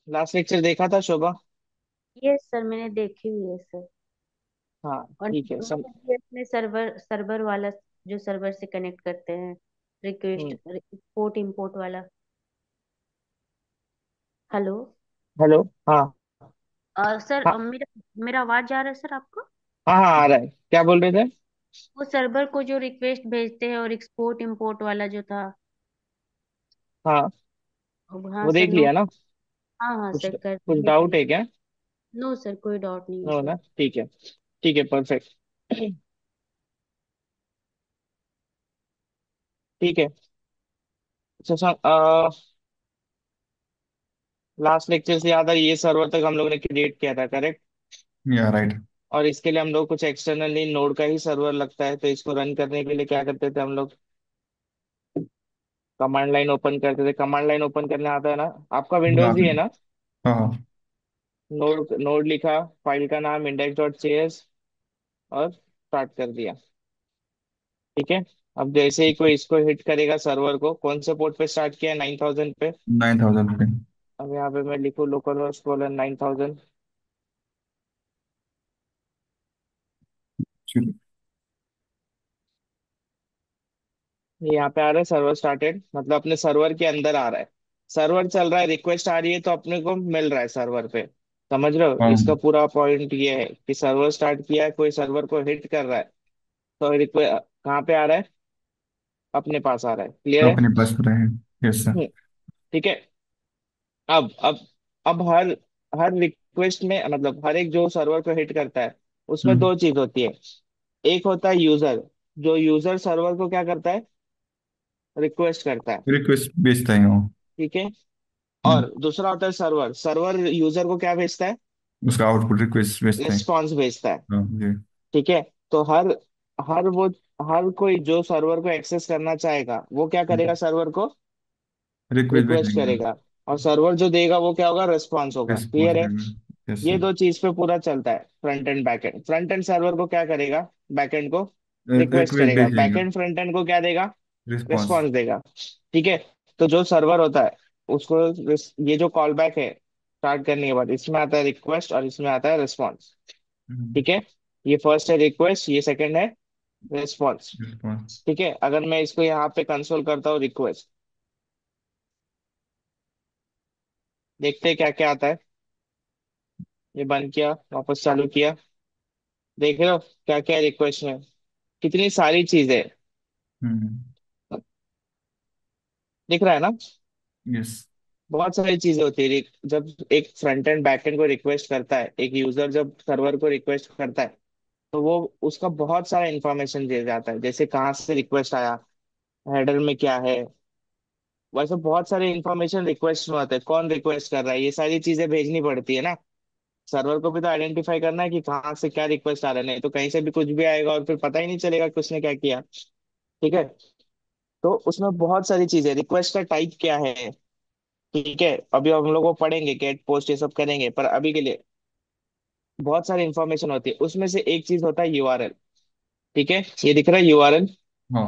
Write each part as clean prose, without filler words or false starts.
Last lecture देखा था शोभा? ये सर मैंने देखी हुई है सर। हाँ और ठीक है सब। मुझे अपने सर्वर सर्वर वाला, जो सर्वर से कनेक्ट करते हैं, रिक्वेस्ट हम्म। एक्सपोर्ट इंपोर्ट वाला। हेलो। हेलो। हाँ सर हाँ मेरा मेरा आवाज जा रहा है सर आपको? हाँ हाँ आ रहा है, क्या बोल रहे थे? वो सर्वर को जो रिक्वेस्ट भेजते हैं और एक्सपोर्ट इंपोर्ट वाला जो था। हाँ हाँ वो सर, देख नो। लिया ना? हाँ हाँ कुछ सर, कर कुछ देख डाउट ली। है क्या? नो सर, कोई डाउट नहीं है नो सर। ना, ठीक है। ठीक है परफेक्ट। ठीक है। अच्छा लास्ट लेक्चर से याद है, ये सर्वर तक हम लोग ने क्रिएट किया था, करेक्ट? या राइट। और इसके लिए हम लोग कुछ एक्सटर्नली नोड का ही सर्वर लगता है, तो इसको रन करने के लिए क्या करते थे हम लोग? कमांड लाइन ओपन करते थे। कमांड लाइन ओपन करने आता है ना? आपका हाँ विंडोज ही है ना? हाँ हाँ। नोड नोड लिखा, फाइल का नाम index.js, और स्टार्ट कर दिया। ठीक है। अब जैसे ही कोई इसको हिट करेगा, सर्वर को कौन से पोर्ट पे स्टार्ट किया है? 9000 पे। 9000 पे। अब यहाँ पे मैं लिखूँ लोकल होस्ट कोलन 9000। चलो। ये यहाँ पे आ रहा है सर्वर स्टार्टेड, मतलब अपने सर्वर के अंदर आ रहा है। सर्वर चल रहा है, रिक्वेस्ट आ रही है तो अपने को मिल रहा है सर्वर पे। समझ रहे हो? हाँ, इसका पूरा पॉइंट ये है कि सर्वर स्टार्ट किया है, कोई सर्वर को हिट कर रहा है, तो रिक्वेस्ट कहाँ पे आ रहा है? अपने पास आ रहा है। क्लियर है? अपने पास रहे हैं। Yes sir. हम्म, ठीक है। अब हर हर रिक्वेस्ट में, मतलब हर एक जो सर्वर को हिट करता है, उसमें हम्म। दो चीज होती है। एक होता है यूजर, जो यूजर सर्वर को क्या करता है? रिक्वेस्ट करता है। रिक्वेस्ट भेजता है वो। ठीक है। हम्म। और दूसरा होता है सर्वर, सर्वर यूजर को क्या भेजता है? उसका आउटपुट रिक्वेस्ट भेजता है। रिस्पॉन्स भेजता है। हाँ जी। ठीक है। तो हर हर वो हर कोई जो सर्वर को एक्सेस करना चाहेगा, वो क्या करेगा? सर्वर को रिक्वेस्ट रिक्वेस्ट भेजेंगे। करेगा। और सर्वर जो देगा वो क्या होगा? रिस्पॉन्स होगा। रिस्पॉन्स क्लियर है? देगा। यस ये सर। दो चीज पे पूरा चलता है, front end back and. Front end server को क्या करेगा? बैक एंड को रिक्वेस्ट रिक्वेस्ट करेगा। बैक भेजेगा। एंड फ्रंट एंड को क्या देगा? रिस्पॉन्स। रिस्पॉन्स देगा। ठीक है। तो जो सर्वर होता है उसको ये जो कॉल बैक है स्टार्ट करने के बाद, इसमें आता है रिक्वेस्ट और इसमें आता है रिस्पॉन्स। ठीक है। ये फर्स्ट है रिक्वेस्ट, ये सेकंड है रिस्पॉन्स। रिस्पॉन्स। ठीक है। अगर मैं इसको यहाँ पे कंसोल करता हूँ रिक्वेस्ट, देखते हैं क्या क्या आता है। ये बंद किया, वापस चालू किया। देख रहे हो क्या क्या है रिक्वेस्ट में? कितनी सारी चीजें। हम्म। दिख रहा है ना? यस। बहुत सारी चीजें होती है। जब एक फ्रंट एंड बैक एंड को रिक्वेस्ट करता है, एक यूजर जब सर्वर को रिक्वेस्ट करता है, तो वो उसका बहुत सारा इंफॉर्मेशन दे जाता है, जैसे कहाँ से रिक्वेस्ट आया, हेडर में क्या है। वैसे बहुत सारे इंफॉर्मेशन रिक्वेस्ट में होते हैं, कौन रिक्वेस्ट कर रहा है, ये सारी चीजें भेजनी पड़ती है ना। सर्वर को भी तो आइडेंटिफाई करना है कि कहाँ से क्या रिक्वेस्ट आ रहा है, नहीं तो कहीं से भी कुछ भी आएगा और फिर पता ही नहीं चलेगा कि उसने क्या किया। ठीक है। तो उसमें बहुत सारी चीजें, रिक्वेस्ट का टाइप क्या है। ठीक है। अभी हम लोग वो पढ़ेंगे, गेट पोस्ट ये सब करेंगे, पर अभी के लिए बहुत सारी इंफॉर्मेशन होती है। उसमें से एक चीज होता है यूआरएल। ठीक है। ये दिख रहा है यूआरएल? हाँ।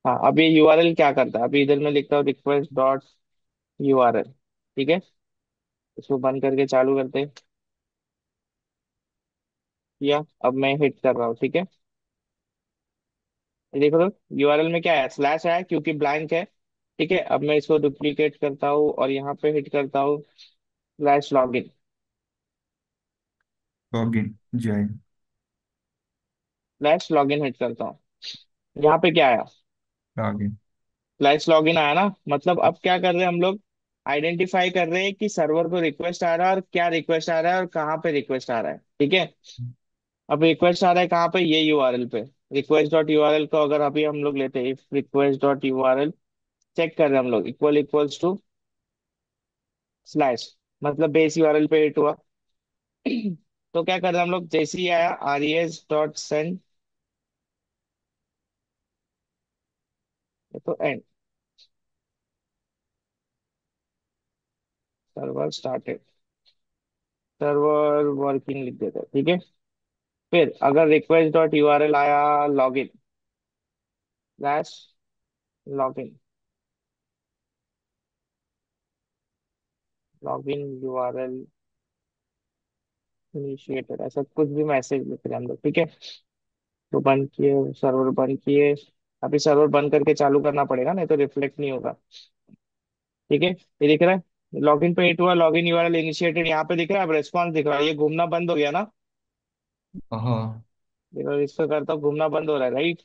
हाँ। अब ये यूआरएल क्या करता है? अभी इधर मैं लिखता हूँ रिक्वेस्ट डॉट यूआरएल। ठीक है। इसको बंद करके चालू करते हैं। किया। अब मैं हिट कर रहा हूँ। ठीक है। ये देखो तो यूआरएल में क्या है? स्लैश है क्योंकि ब्लैंक है। ठीक है। अब मैं इसको डुप्लीकेट करता हूँ और यहाँ पे हिट करता हूँ स्लैश लॉगिन। लॉगिन। जी आई। स्लैश लॉगिन हिट करता हूँ। यहाँ पे क्या आया? लॉगिन। स्लैश लॉगिन आया ना? मतलब अब क्या कर रहे हैं हम लोग? आइडेंटिफाई कर रहे हैं कि सर्वर को रिक्वेस्ट आ रहा है और क्या रिक्वेस्ट आ रहा है और कहाँ पे रिक्वेस्ट आ रहा है। ठीक है। अब रिक्वेस्ट आ रहा है कहाँ पे? ये यूआरएल पे। रिक्वेस्ट डॉट यूआरएल को अगर अभी हम लोग लेते हैं, रिक्वेस्ट डॉट यूआरएल चेक कर रहे हैं हम लोग, इक्वल इक्वल्स टू स्लैश, मतलब बेस यूआरएल पे हिट हुआ। तो क्या कर रहे हैं हम लोग? जैसे ही आया res डॉट सेंड, तो and, server started, server working लिख देते हैं। ठीक है। फिर अगर रिक्वेस्ट डॉट यूआरएल आया login slash login, login URL initiated, ऐसा कुछ भी मैसेज लिख रहे हैं हम लोग, ठीक है। तो बंद किए, सर्वर बंद किए। अभी सर्वर बंद करके चालू करना पड़ेगा, नहीं तो रिफ्लेक्ट नहीं होगा। ठीक है, ये दिख रहा है, लॉगिन पे हिट हुआ, लॉगिन यूआरएल इनिशिएटेड यहाँ पे दिख रहा है, अब रेस्पॉन्स दिख रहा है, ये घूमना बंद हो गया ना। हाँ देखो इसको करता हूँ, घूमना बंद हो रहा है, राइट।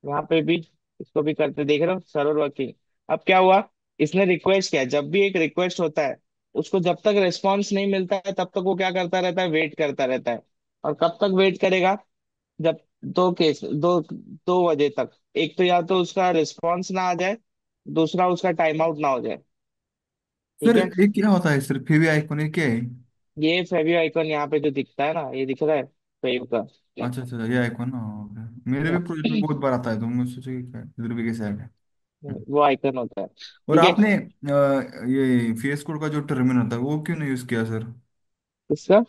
यहाँ पे भी इसको भी करते, देख रहे हो, सर्वर वर्किंग। अब क्या हुआ, इसने रिक्वेस्ट किया, जब भी एक रिक्वेस्ट होता है उसको जब तक रिस्पॉन्स नहीं मिलता है तब तक वो क्या करता रहता है, वेट करता रहता है। और कब तक वेट करेगा, जब दो वजह तक, एक तो या तो उसका रिस्पॉन्स ना आ जाए, दूसरा उसका टाइम आउट ना हो जाए। ठीक सर, है, ये क्या होता है सर? फिर भी आइकॉन ये क्या है? ये फेवी आइकन यहाँ पे जो दिखता है ना, ये दिख रहा है फेव का। अच्छा अच्छा, ये आइकॉन ना, ओके। मेरे भी प्रोजेक्ट में बहुत बार आता है, तो मैं सोचा कि क्या इधर भी कैसे आ गया। वो आइकन होता है, और ठीक है। आपने ये फेस कोड का जो टर्मिनल होता है वो क्यों नहीं यूज किया सर? इसका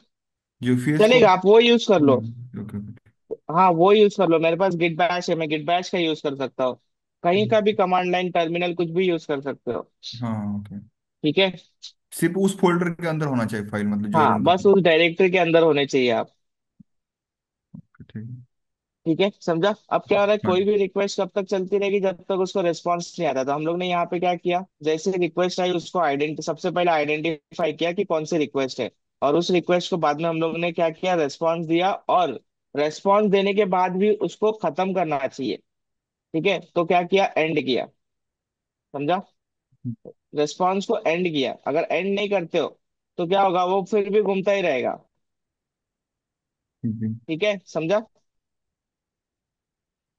जो फेस चलेगा, कोड। आप वो यूज कर लो। Okay okay. हाँ वो यूज कर लो, मेरे पास गिट बैश है, मैं गिट बैश का यूज कर सकता हूँ। कहीं का भी कमांड लाइन टर्मिनल कुछ भी यूज कर सकते हो। हाँ ओके। ठीक है, सिर्फ उस फोल्डर के अंदर होना चाहिए फाइल, मतलब जो हाँ रन बस करना। उस डायरेक्टरी के अंदर होने चाहिए आप। ठीक है। ठीक है, समझा। अब क्या हो रहा है, हाँ कोई जी। भी रिक्वेस्ट कब तक चलती रहेगी, जब तक उसको रिस्पॉन्स नहीं आता। तो हम लोग ने यहाँ पे क्या किया, जैसे रिक्वेस्ट आई उसको सबसे पहले आइडेंटिफाई किया कि कौन सी रिक्वेस्ट है। और उस रिक्वेस्ट को बाद में हम लोग ने क्या किया, रेस्पॉन्स दिया। और रेस्पॉन्स देने के बाद भी उसको खत्म करना चाहिए। ठीक है, तो क्या किया, एंड किया। समझा, रेस्पॉन्स को एंड किया। अगर एंड नहीं करते हो तो क्या होगा, वो फिर भी घूमता ही रहेगा। ठीक है। ठीक है, समझा।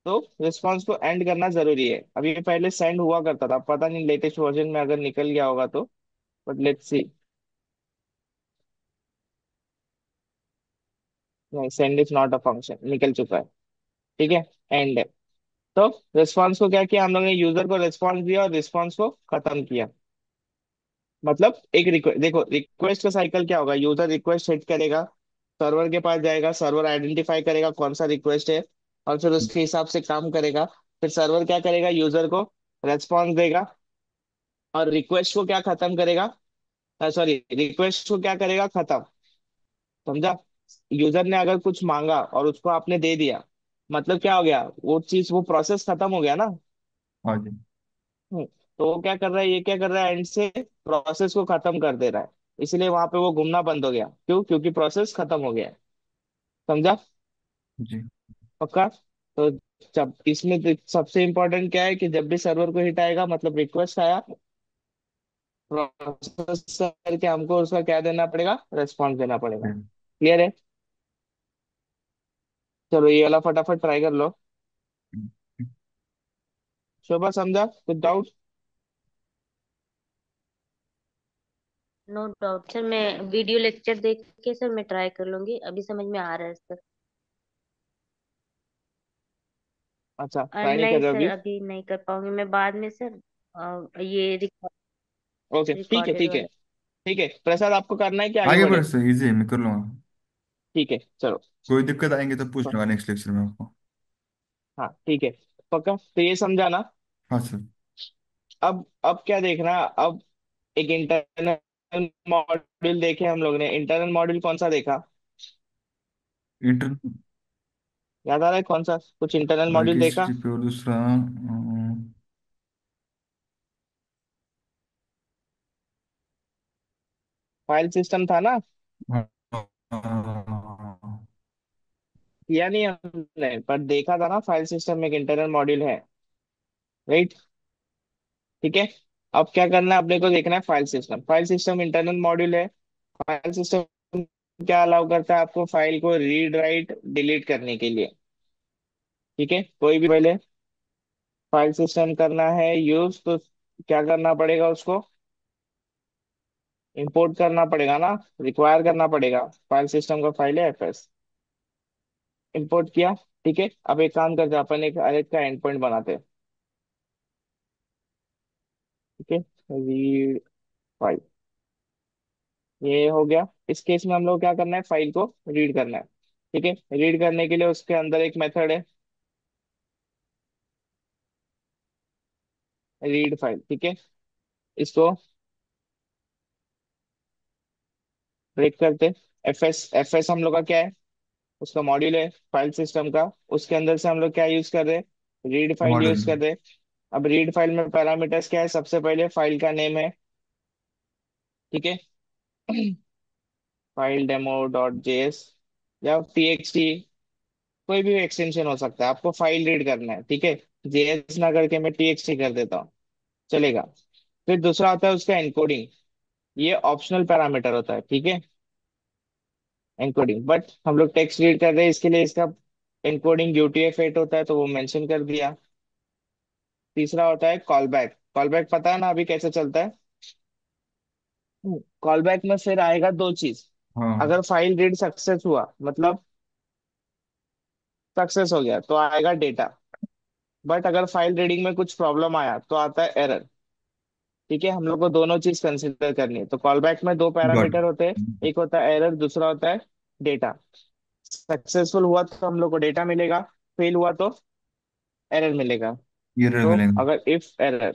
तो रिस्पॉन्स को एंड करना जरूरी है। अभी ये पहले सेंड हुआ करता था, पता नहीं लेटेस्ट वर्जन में अगर निकल गया होगा तो, बट लेट्स सी। नहीं, send is not a function, निकल चुका है। ठीक है, एंड है। तो रिस्पॉन्स को क्या किया हम लोग ने, यूजर को रिस्पॉन्स दिया और रिस्पॉन्स को खत्म किया। मतलब एक रिक्वेस्ट, देखो रिक्वेस्ट का साइकिल क्या होगा, यूजर रिक्वेस्ट हिट करेगा, सर्वर के पास जाएगा, सर्वर आइडेंटिफाई करेगा कौन सा रिक्वेस्ट है, और फिर उसके हिसाब से काम करेगा। फिर सर्वर क्या करेगा, यूजर को रेस्पॉन्स देगा, और रिक्वेस्ट को क्या खत्म करेगा, सॉरी, रिक्वेस्ट को क्या करेगा, खत्म। समझा। यूजर ने अगर कुछ मांगा और उसको आपने दे दिया, मतलब क्या हो गया, वो चीज, वो प्रोसेस खत्म हो गया ना। हाँ जी। हम्म, तो वो क्या कर रहा है, ये क्या कर रहा है, एंड से प्रोसेस को खत्म कर दे रहा है। इसलिए वहां पे वो घूमना बंद हो गया, क्यों, क्योंकि प्रोसेस खत्म हो गया है। समझा, जी पक्का। तो जब इसमें सबसे इंपॉर्टेंट क्या है कि जब भी सर्वर को हिट आएगा, मतलब रिक्वेस्ट आया, प्रोसेस करके हमको उसका क्या देना पड़ेगा, रेस्पॉन्स देना पड़ेगा। जी। क्लियर है। चलो ये वाला फटाफट ट्राई कर लो। शोभा, समझा, कुछ डाउट। नो डाउट सर, मैं वीडियो लेक्चर देख के सर मैं ट्राई कर लूंगी, अभी समझ में आ रहा है सर। अच्छा, ट्राई नहीं कर नहीं रहे हो सर, अभी। अभी नहीं कर पाऊंगी मैं, बाद में सर। ये ओके, ठीक है, रिकॉर्डेड ठीक है। वाला। ठीक है प्रसाद, आपको करना है कि आगे आगे बढ़ बढ़े। सर, इजी है, मैं कर लूंगा। ठीक है, चलो। कोई दिक्कत आएंगे तो पूछ लूंगा नेक्स्ट लेक्चर में आपको। हाँ ठीक है, पक्का, तो ये समझा ना। हाँ सर। अब क्या देखना, अब एक इंटरनल मॉड्यूल देखे हम लोग ने, इंटरनल मॉड्यूल कौन सा देखा, इंटर याद आ रहा है कौन सा, कुछ इंटरनल मॉड्यूल देखा। आईकेजीपी और दूसरा फाइल सिस्टम था ना। हाँ, हाँ, किया नहीं हमने, पर देखा था ना, फाइल सिस्टम में एक इंटरनल मॉड्यूल है, राइट। ठीक है, अब क्या करना है, अपने को देखना है file system. File system internal module है। फाइल सिस्टम क्या अलाउ करता है आपको, फाइल को रीड राइट डिलीट करने के लिए। ठीक है, कोई भी पहले फाइल सिस्टम करना है यूज, तो क्या करना पड़ेगा उसको, इंपोर्ट करना पड़ेगा ना, रिक्वायर करना पड़ेगा। फाइल सिस्टम का फाइल है एफएस, इंपोर्ट किया। ठीक है, अब एक काम करते हैं, अपन एक अरेज का एंड पॉइंट बनाते हैं। ठीक है, रीड फाइल, ये हो गया। इस केस में हम लोग क्या करना है, फाइल को रीड करना है। ठीक है, रीड करने के लिए उसके अंदर एक मेथड है, रीड फाइल। ठीक है, इसको ब्रेक करते। एफ एस हम लोग का क्या है, उसका मॉड्यूल है फाइल सिस्टम का। उसके अंदर से हम लोग क्या यूज कर रहे हैं, रीड फाइल मॉडल। यूज कर रहे हैं। अब रीड फाइल में पैरामीटर्स क्या है, सबसे पहले फाइल का नेम है, ठीक है। फाइल डेमो डॉट जेएस या टीएक्सटी, कोई भी एक्सटेंशन हो सकता है, आपको फाइल रीड करना है, ठीक है। जेएस ना करके मैं टीएक्सटी कर देता हूँ, चलेगा। फिर दूसरा आता है उसका एनकोडिंग। ये ऑप्शनल पैरामीटर होता है, ठीक है, एनकोडिंग। बट हम लोग टेक्स्ट रीड कर रहे हैं, इसके लिए इसका एनकोडिंग UTF-8 होता है, तो वो मेंशन कर दिया। तीसरा होता है कॉल बैक। कॉल बैक पता है ना अभी कैसे चलता है। कॉल बैक में फिर आएगा दो चीज। हाँ। अगर फाइल रीड सक्सेस हुआ, मतलब सक्सेस हो गया, तो आएगा डेटा। बट अगर फाइल रीडिंग में कुछ प्रॉब्लम आया तो आता है एरर, ठीक है। हम लोग को दोनों चीज कंसिडर करनी है। तो कॉल बैक में दो गॉट। पैरामीटर होते हैं, एक होता है एरर, दूसरा होता है डेटा। सक्सेसफुल हुआ तो हम लोग को डेटा मिलेगा, फेल हुआ तो एरर मिलेगा। एरर तो मिलेगा। अगर इफ एरर,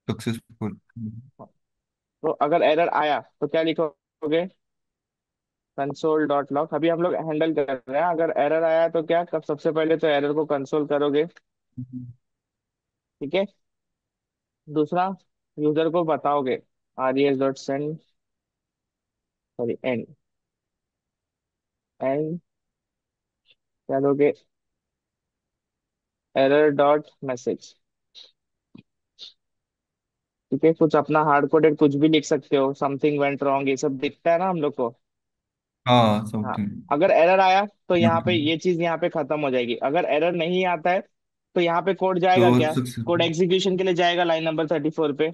सक्सेसफुल। तो अगर एरर आया तो क्या लिखोगे, कंसोल डॉट लॉग। अभी हम लोग हैंडल कर रहे हैं, अगर एरर आया तो क्या, कब सबसे पहले तो एरर को कंसोल करोगे, ठीक है। दूसरा, यूजर को बताओगे res.send, सॉरी एंड, एंड क्या दोगे, एरर डॉट मैसेज, ठीक है। कुछ अपना हार्ड कोडेड कुछ भी लिख सकते हो, समथिंग वेंट रॉन्ग, ये सब दिखता है ना हम लोग को। हाँ, हाँ, समथिंग। अगर एरर आया तो यहाँ पे ये चीज यहाँ पे खत्म हो जाएगी। अगर एरर नहीं आता है तो यहाँ पे कोड तो जाएगा क्या, कोड सक्सेसफुल एग्जीक्यूशन के लिए जाएगा लाइन नंबर 34 पे,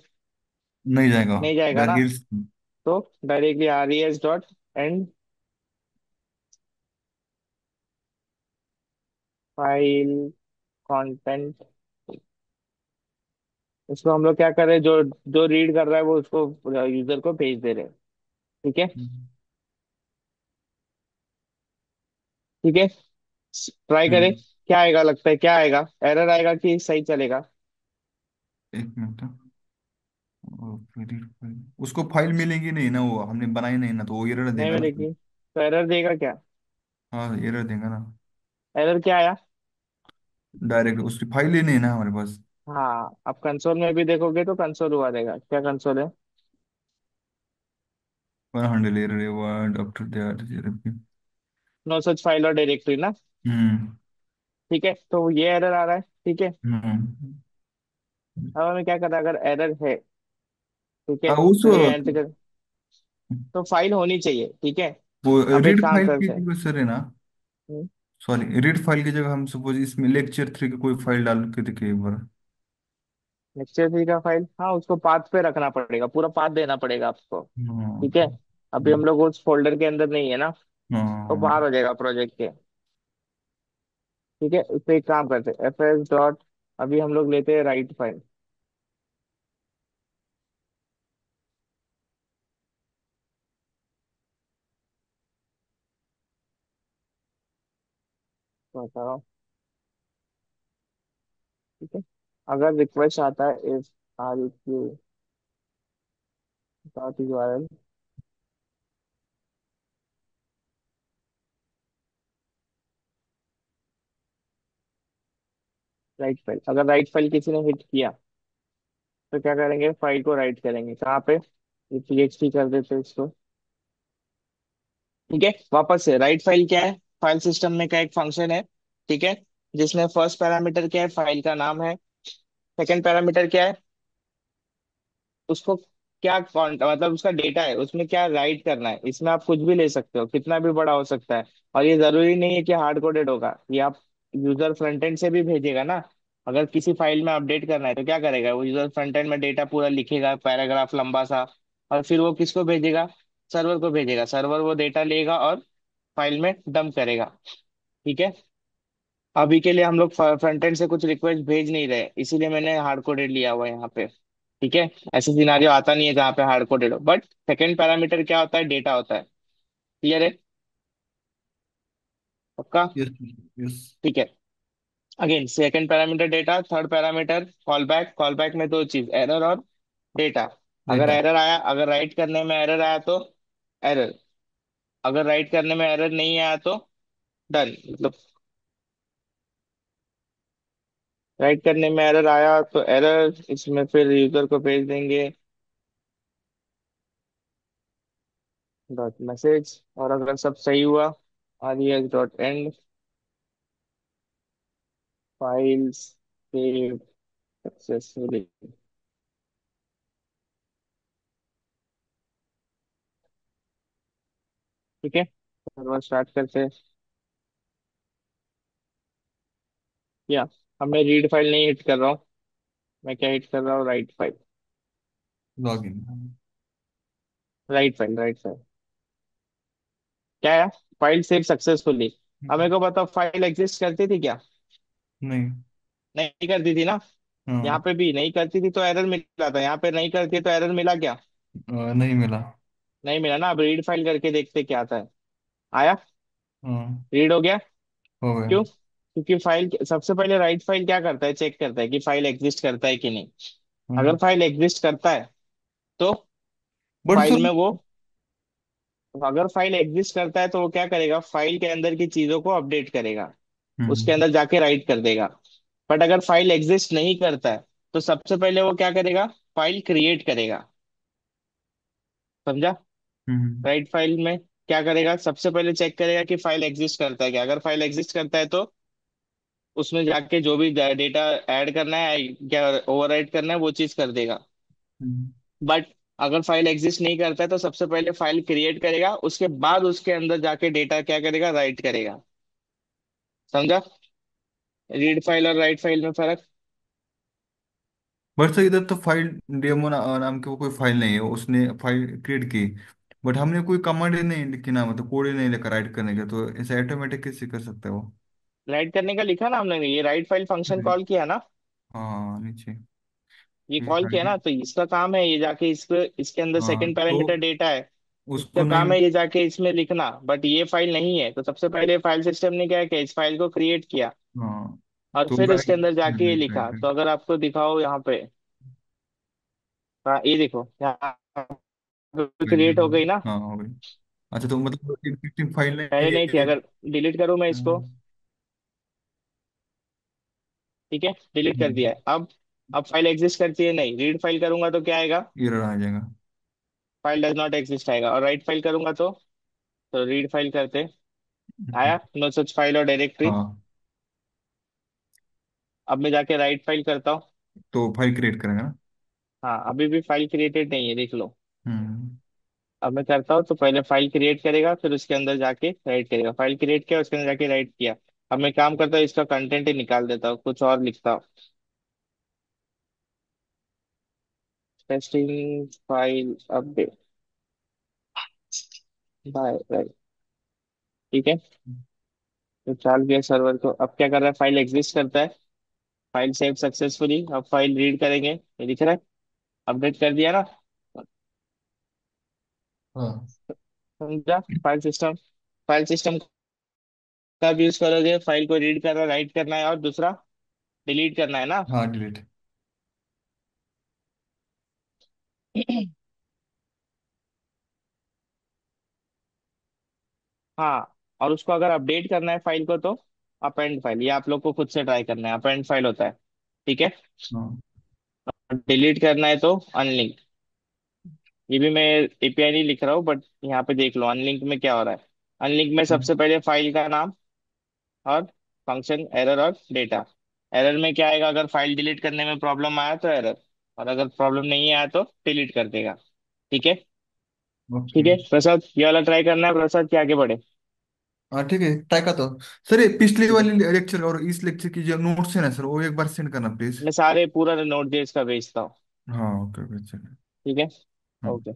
नहीं जाएगा। नहीं जाएगा ना। डायरेक्ट। तो डायरेक्टली res.end फाइल कंटेंट, इसको हम लोग क्या कर रहे हैं, जो जो रीड कर रहा है वो उसको यूजर को भेज दे रहे हैं, ठीक है। ठीक है, ट्राई करें, क्या आएगा, लगता है क्या आएगा, एरर आएगा कि सही चलेगा। एक मिनट। और edit file। उसको फाइल मिलेगी नहीं ना, वो हमने बनाई नहीं ना, तो वो एरर नहीं देगा ना। मिलेगी तो एरर देगा क्या, हाँ, एरर देगा ना। एरर क्या आया। डायरेक्ट उसकी फाइल ही नहीं है ना हमारे पास। हाँ, अब कंसोल में भी देखोगे तो कंसोल हुआ देगा, क्या कंसोल है, one handle error word after that. No such file or directory ना, हम्म। ठीक है। तो ये एरर आ रहा है, ठीक है। हम्म। अब हमें क्या करना है, अगर एरर है, ठीक है, उस तो ये एंटर कर, तो फाइल होनी चाहिए, ठीक है। वो अब एक रीड काम फाइल की करते हैं, जगह सर है ना। सॉरी, रीड फाइल की जगह हम सपोज इसमें लेक्चर 3 की कोई फाइल डाल के देखिए एक बार। लेक्चर 3 का फाइल, हाँ उसको पाथ पे रखना पड़ेगा, पूरा पाथ देना पड़ेगा आपको, हाँ। ठीक है। अभी हम लोग उस फोल्डर के अंदर नहीं है ना, तो हाँ। बाहर हो जाएगा प्रोजेक्ट के, ठीक है। इस पे एक काम करते हैं, fs. अभी हम लोग लेते हैं राइट फाइल, तो बताओ, ठीक है। अगर रिक्वेस्ट आता है if REQ dot URL, write file, अगर राइट फाइल किसी ने हिट किया तो क्या करेंगे, फाइल को राइट करेंगे कहाँ पे, PHP कर देते हैं इसको, ठीक है। वापस से राइट फाइल क्या है, फाइल सिस्टम में का एक फंक्शन है, ठीक है, जिसमें फर्स्ट पैरामीटर क्या है, फाइल का नाम है। सेकंड पैरामीटर क्या है, उसको क्या मतलब उसका डेटा है, उसमें क्या राइट करना है। इसमें आप कुछ भी ले सकते हो, कितना भी बड़ा हो सकता है। और ये जरूरी नहीं है कि हार्ड कोडेड होगा, ये आप यूजर फ्रंट एंड से भी भेजेगा ना। अगर किसी फाइल में अपडेट करना है तो क्या करेगा, वो यूजर फ्रंट एंड में डेटा पूरा लिखेगा, पैराग्राफ लंबा सा, और फिर वो किसको भेजेगा, सर्वर को भेजेगा। सर्वर वो डेटा लेगा और फाइल में डंप करेगा, ठीक है। अभी के लिए हम लोग फ्रंट एंड से कुछ रिक्वेस्ट भेज नहीं रहे, इसीलिए मैंने हार्ड कोडेड लिया हुआ है यहाँ पे, ठीक है। ऐसे सिनारियो आता नहीं है जहाँ पे हार्ड कोडेड हो। बट सेकंड पैरामीटर क्या होता है, डेटा होता है, क्लियर है, पक्का, यस। यस। ठीक है। Again second parameter data, third parameter call back. Call back में दो चीज, एरर और डेटा। अगर डेटा। एरर आया, अगर राइट करने में एरर आया तो एरर, अगर राइट करने में एरर नहीं आया तो डन, मतलब राइट करने में एरर आया तो एरर, इसमें फिर यूजर को भेज देंगे डॉट मैसेज, और अगर सब सही हुआ RES dot and files save successfully. ठीक है, सर्वर स्टार्ट करते हैं। या अब मैं रीड फाइल नहीं हिट कर रहा हूँ, मैं क्या हिट कर रहा हूँ, write file. Log in. Write file, write file क्या है, फाइल सेव सक्सेसफुली। अब मेरे को बताओ, फाइल एग्जिस्ट करती थी क्या? नहीं। नहीं करती थी ना। यहाँ हाँ। पे भी नहीं करती थी तो एरर मिला था, यहाँ पे नहीं करती तो एरर मिला क्या? नहीं मिला। नहीं मिला ना। अब रीड फाइल करके देखते क्या आता है। आया, हाँ। रीड हो गया। हो गया। क्यों? क्योंकि फाइल सबसे पहले राइट फाइल क्या करता है, चेक करता है कि फाइल एग्जिस्ट करता है कि नहीं। अगर हम्म। फाइल एग्जिस्ट करता है तो बट फाइल सुन। में वो, अगर फाइल एग्जिस्ट करता है तो वो क्या करेगा, फाइल के अंदर की चीजों को अपडेट करेगा, उसके हम्म। अंदर जाके राइट कर देगा। बट अगर फाइल एग्जिस्ट नहीं करता है तो सबसे पहले वो क्या करेगा, फाइल क्रिएट करेगा। समझा? हम्म। राइट फाइल में क्या करेगा, सबसे पहले चेक करेगा कि फाइल एग्जिस्ट करता है क्या। अगर फाइल एग्जिस्ट करता है तो उसमें जाके जो भी डेटा ऐड करना है, क्या ओवरराइट करना है, वो चीज कर देगा। हम्म। बट अगर फाइल एग्जिस्ट नहीं करता है तो सबसे पहले फाइल क्रिएट करेगा, उसके बाद उसके अंदर जाके डेटा क्या करेगा, राइट करेगा। समझा? रीड फाइल और राइट फाइल में फर्क। बट सर इधर तो फाइल डेमो नाम की वो कोई फाइल नहीं है, उसने फाइल क्रिएट की। बट हमने कोई कमांड ही नहीं लिखी ना, मतलब कोड ही नहीं लिखा राइट करने का, तो ऐसे ऑटोमेटिक कैसे कर सकता है वो? राइट करने का लिखा ना हमने, ये राइट फाइल फंक्शन नहीं। कॉल किया ना। हाँ नीचे। ये ये कॉल किया आईडी। ना, तो इसका काम है ये जाके इसके अंदर हाँ सेकंड तो पैरामीटर डेटा है, इसका उसको नहीं। काम है ये जाके इसमें लिखना। बट ये फाइल नहीं है तो सबसे पहले फाइल सिस्टम ने क्या किया, इस फाइल को क्रिएट किया हाँ और तो फिर उसके राइट अंदर जाके ये राइट लिखा। राइट। तो अगर आपको दिखाओ यहाँ पे, हाँ ये देखो यहाँ फाइल क्रिएट हो गई ना। हाँ हो गई। अच्छा तो मतलब एग्जिस्टिंग फाइल नहीं पहले है नहीं थी, ये। अगर डिलीट करूँ मैं इसको, हम्म। ठीक है डिलीट कर दिया है। अब फाइल एग्जिस्ट करती है नहीं, रीड फाइल करूंगा तो क्या आएगा, एरर आ जाएगा। फाइल डज नॉट एग्जिस्ट आएगा। और राइट फाइल करूंगा तो रीड फाइल करते हम्म। आया no such file or directory. हाँ अब मैं जाके राइट फाइल करता हूँ। तो फाइल क्रिएट करेंगे ना। हाँ अभी भी फाइल क्रिएटेड नहीं है, देख लो। हम्म। अब मैं करता हूँ तो पहले फाइल क्रिएट करेगा, फिर उसके अंदर जाके राइट करेगा। फाइल क्रिएट किया, उसके अंदर जाके राइट किया। अब मैं काम करता हूँ, इसका कंटेंट ही निकाल देता हूँ, कुछ और लिखता हूँ। Testing file update bye right. ठीक है, तो चाल गया सर्वर को। अब क्या कर रहा है, फाइल एग्जिस्ट करता है, फाइल सेव सक्सेसफुली। अब फाइल रीड करेंगे, ये दिख रहा है, अपडेट कर दिया ना। हाँ। समझा? फाइल सिस्टम कब यूज करोगे, फाइल को रीड करना, राइट करना है और दूसरा डिलीट करना है ना। हाँ डिलीट। हाँ, और उसको अगर अपडेट करना है फाइल को तो अपेंड फाइल, ये आप लोग को खुद से ट्राई करना है, अपेंड फाइल होता है। ठीक है, हाँ। डिलीट करना है तो अनलिंक। ये भी मैं एपीआई नहीं लिख रहा हूँ, बट यहाँ पे देख लो अनलिंक में क्या हो रहा है। अनलिंक में सबसे पहले फाइल का नाम और फंक्शन, एरर और डेटा। एरर में क्या आएगा, अगर फाइल डिलीट करने में प्रॉब्लम आया तो एरर, और अगर प्रॉब्लम नहीं आया तो डिलीट कर देगा। ठीक है। ओके। ठीक है प्रसाद, ये वाला ट्राई करना है प्रसाद, क्या आगे बढ़े। हाँ ठीक है ट्राई का तो। सर ये पिछले ठीक है, वाले लेक्चर और इस लेक्चर की जो नोट्स है ना सर, वो एक बार सेंड करना प्लीज। मैं सारे पूरा नोट जेएस का भेजता हूँ। हाँ ओके ओके चलिए। ठीक है, हाँ। ओके।